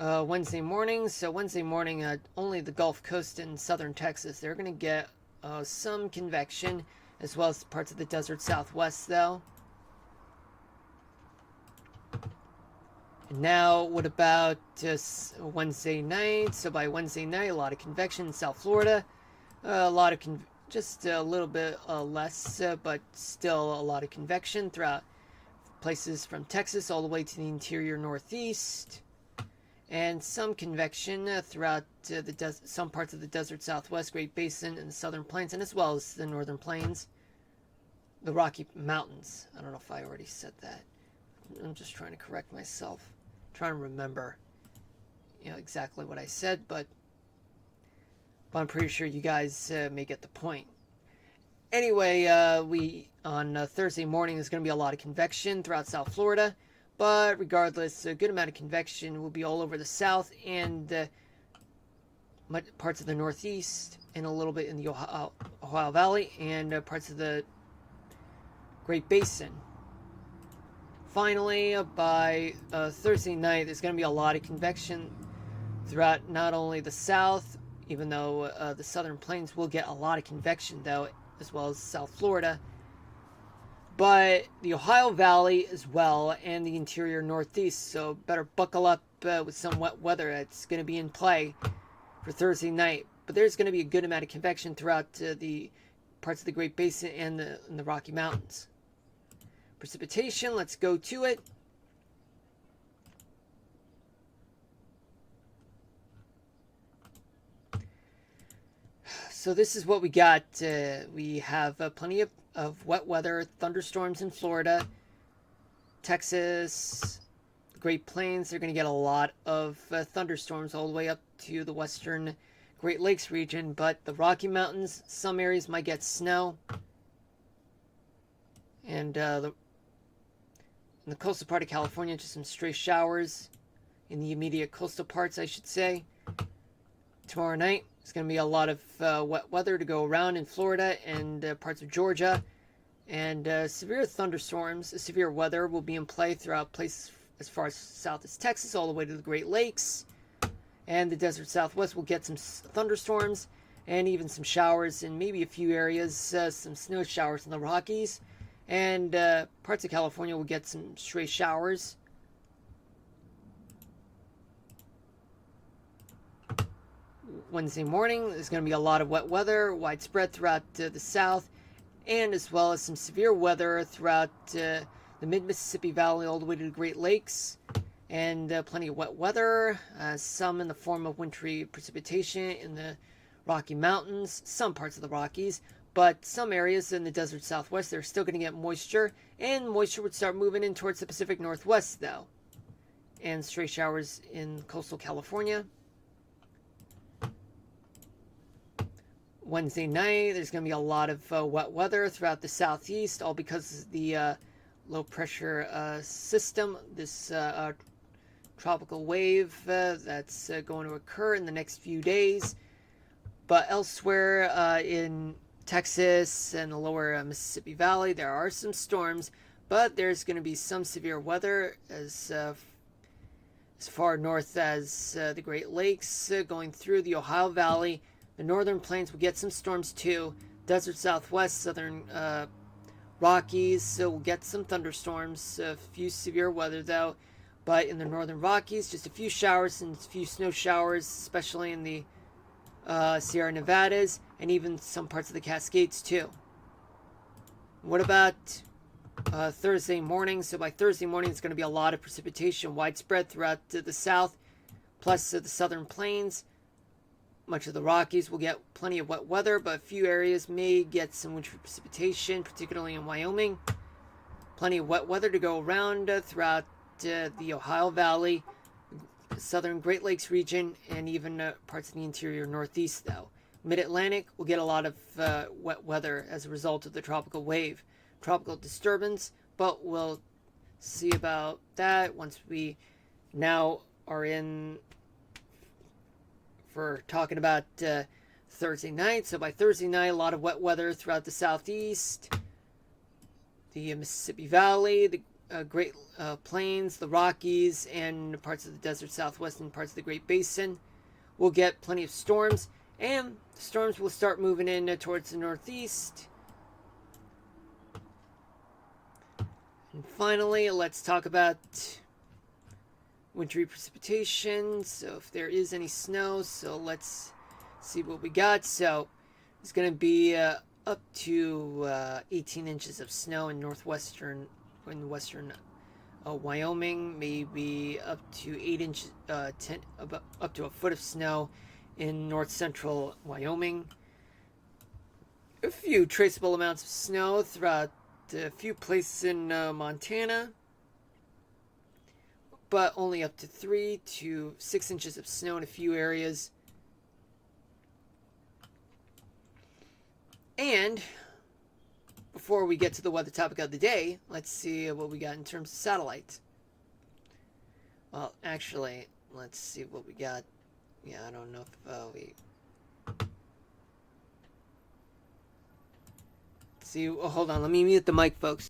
Wednesday morning. So Wednesday morning, only the Gulf Coast and southern Texas, they're going to get some convection, as well as parts of the desert southwest, though. And now, what about Wednesday night? So by Wednesday night, a lot of convection in South Florida. A lot of just a little bit less, but still a lot of convection throughout places from Texas all the way to the interior northeast, and some convection throughout some parts of the desert southwest, Great Basin, and the southern plains, and as well as the northern plains, the Rocky Mountains. I don't know if I already said that. I'm just trying to correct myself, trying to remember, exactly what I said, but I'm pretty sure you guys may get the point. Anyway, on Thursday morning, there's going to be a lot of convection throughout South Florida, but regardless, a good amount of convection will be all over the south and parts of the northeast, and a little bit in the Ohio Valley and parts of the Great Basin. Finally, by Thursday night, there's going to be a lot of convection throughout not only the south, even though the southern plains will get a lot of convection, though, as well as South Florida, but the Ohio Valley as well, and the interior northeast. So better buckle up with some wet weather that's going to be in play for Thursday night. But there's going to be a good amount of convection throughout the parts of the Great Basin and the Rocky Mountains. Precipitation, let's go to it. So this is what we got. We have plenty of wet weather, thunderstorms in Florida, Texas, Great Plains. They're going to get a lot of thunderstorms all the way up to the western Great Lakes region, but the Rocky Mountains, some areas might get snow. And in the coastal part of California, just some stray showers in the immediate coastal parts, I should say. Tomorrow night, it's going to be a lot of wet weather to go around in Florida and parts of Georgia. And severe thunderstorms, severe weather will be in play throughout places as far as south as Texas, all the way to the Great Lakes. And the desert southwest will get some thunderstorms and even some showers in maybe a few areas, some snow showers in the Rockies. And parts of California will get some stray showers. Wednesday morning, there's going to be a lot of wet weather widespread throughout the south, and as well as some severe weather throughout the mid-Mississippi Valley all the way to the Great Lakes, and plenty of wet weather, some in the form of wintry precipitation in the Rocky Mountains, some parts of the Rockies, but some areas in the desert southwest, they're still going to get moisture, and moisture would start moving in towards the Pacific Northwest, though, and stray showers in coastal California. Wednesday night, there's going to be a lot of wet weather throughout the southeast, all because of the low pressure system, this tropical wave that's going to occur in the next few days. But elsewhere in Texas and the lower Mississippi Valley, there are some storms, but there's going to be some severe weather as far north as the Great Lakes, going through the Ohio Valley. The northern plains will get some storms too. Desert southwest, southern Rockies, so we'll get some thunderstorms, a few severe weather though. But in the northern Rockies, just a few showers and a few snow showers, especially in the Sierra Nevadas and even some parts of the Cascades too. What about Thursday morning? So by Thursday morning, it's going to be a lot of precipitation widespread throughout the south, plus the southern plains. Much of the Rockies will get plenty of wet weather, but a few areas may get some wintry precipitation, particularly in Wyoming. Plenty of wet weather to go around throughout the Ohio Valley, southern Great Lakes region, and even parts of the interior northeast, though. Mid-Atlantic will get a lot of wet weather as a result of the tropical wave. Tropical disturbance, but we'll see about that once we now are in for talking about Thursday night. So by Thursday night, a lot of wet weather throughout the southeast, the Mississippi Valley, the Great Plains, the Rockies, and parts of the desert southwest and parts of the Great Basin. We'll get plenty of storms, and the storms will start moving in towards the northeast. And finally, let's talk about wintry precipitation. So if there is any snow, so let's see what we got. So it's going to be up to 18 inches of snow in western Wyoming, maybe up to 8 inches, up to a foot of snow in north central Wyoming. A few traceable amounts of snow throughout a few places in Montana, but only up to 3 to 6 inches of snow in a few areas. And before we get to the weather topic of the day, let's see what we got in terms of satellites. Well, actually, let's see what we got. Yeah, I don't know if we... See, oh, hold on, let me mute the mic, folks.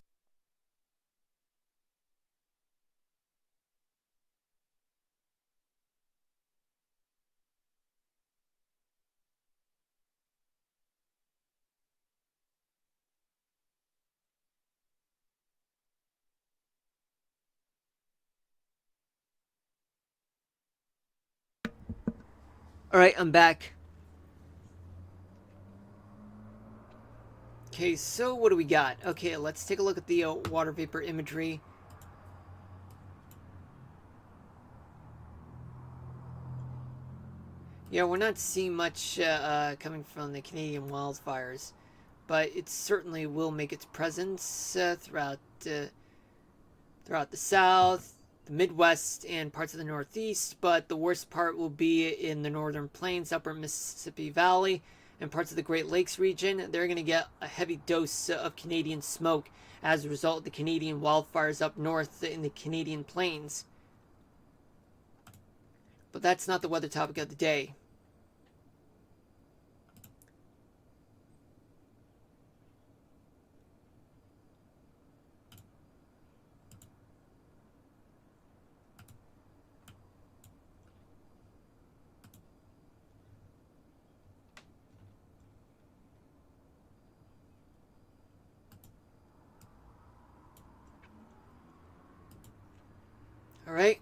Alright, I'm back. Okay, so what do we got? Okay, let's take a look at the water vapor imagery. Yeah, we're not seeing much coming from the Canadian wildfires, but it certainly will make its presence throughout the South, the Midwest, and parts of the Northeast. But the worst part will be in the Northern Plains, upper Mississippi Valley, and parts of the Great Lakes region. They're going to get a heavy dose of Canadian smoke as a result of the Canadian wildfires up north in the Canadian Plains. But that's not the weather topic of the day. All right.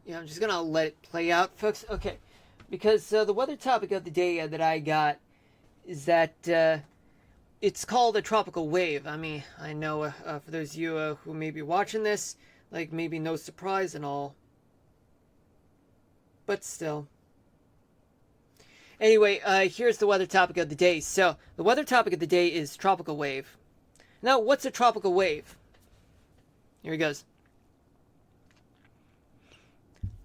Yeah, I'm just gonna let it play out, folks. Okay, because the weather topic of the day that I got is that it's called a tropical wave. I mean, I know for those of you who may be watching this, like maybe no surprise and all, but still. Anyway, here's the weather topic of the day. So the weather topic of the day is tropical wave. Now, what's a tropical wave? Here he goes.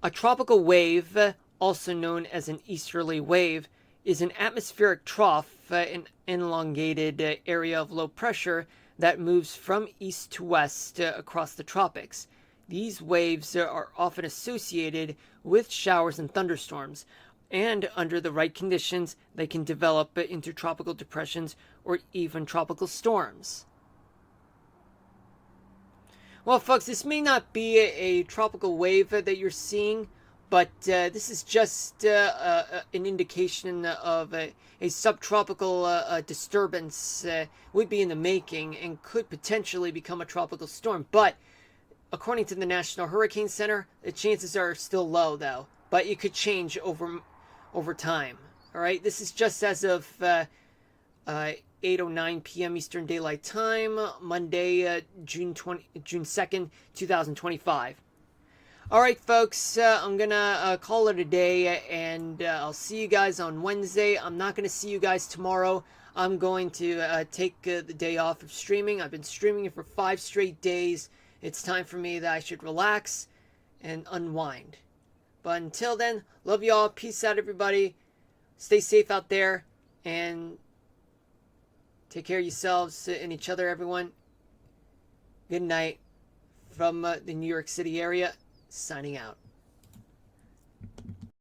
A tropical wave, also known as an easterly wave, is an atmospheric trough, an elongated area of low pressure that moves from east to west across the tropics. These waves are often associated with showers and thunderstorms, and under the right conditions, they can develop into tropical depressions or even tropical storms. Well, folks, this may not be a tropical wave that you're seeing, but this is just an indication of a subtropical disturbance would be in the making and could potentially become a tropical storm. But according to the National Hurricane Center, the chances are still low, though. But it could change over time. All right, this is just as of 8:09 p.m. Eastern Daylight Time, Monday, June 2nd, 2025. All right, folks, I'm gonna call it a day, and I'll see you guys on Wednesday. I'm not gonna see you guys tomorrow. I'm going to take the day off of streaming. I've been streaming it for 5 straight days. It's time for me that I should relax and unwind. But until then, love you all. Peace out, everybody. Stay safe out there. And take care of yourselves and each other, everyone. Good night from the New York City area, signing out.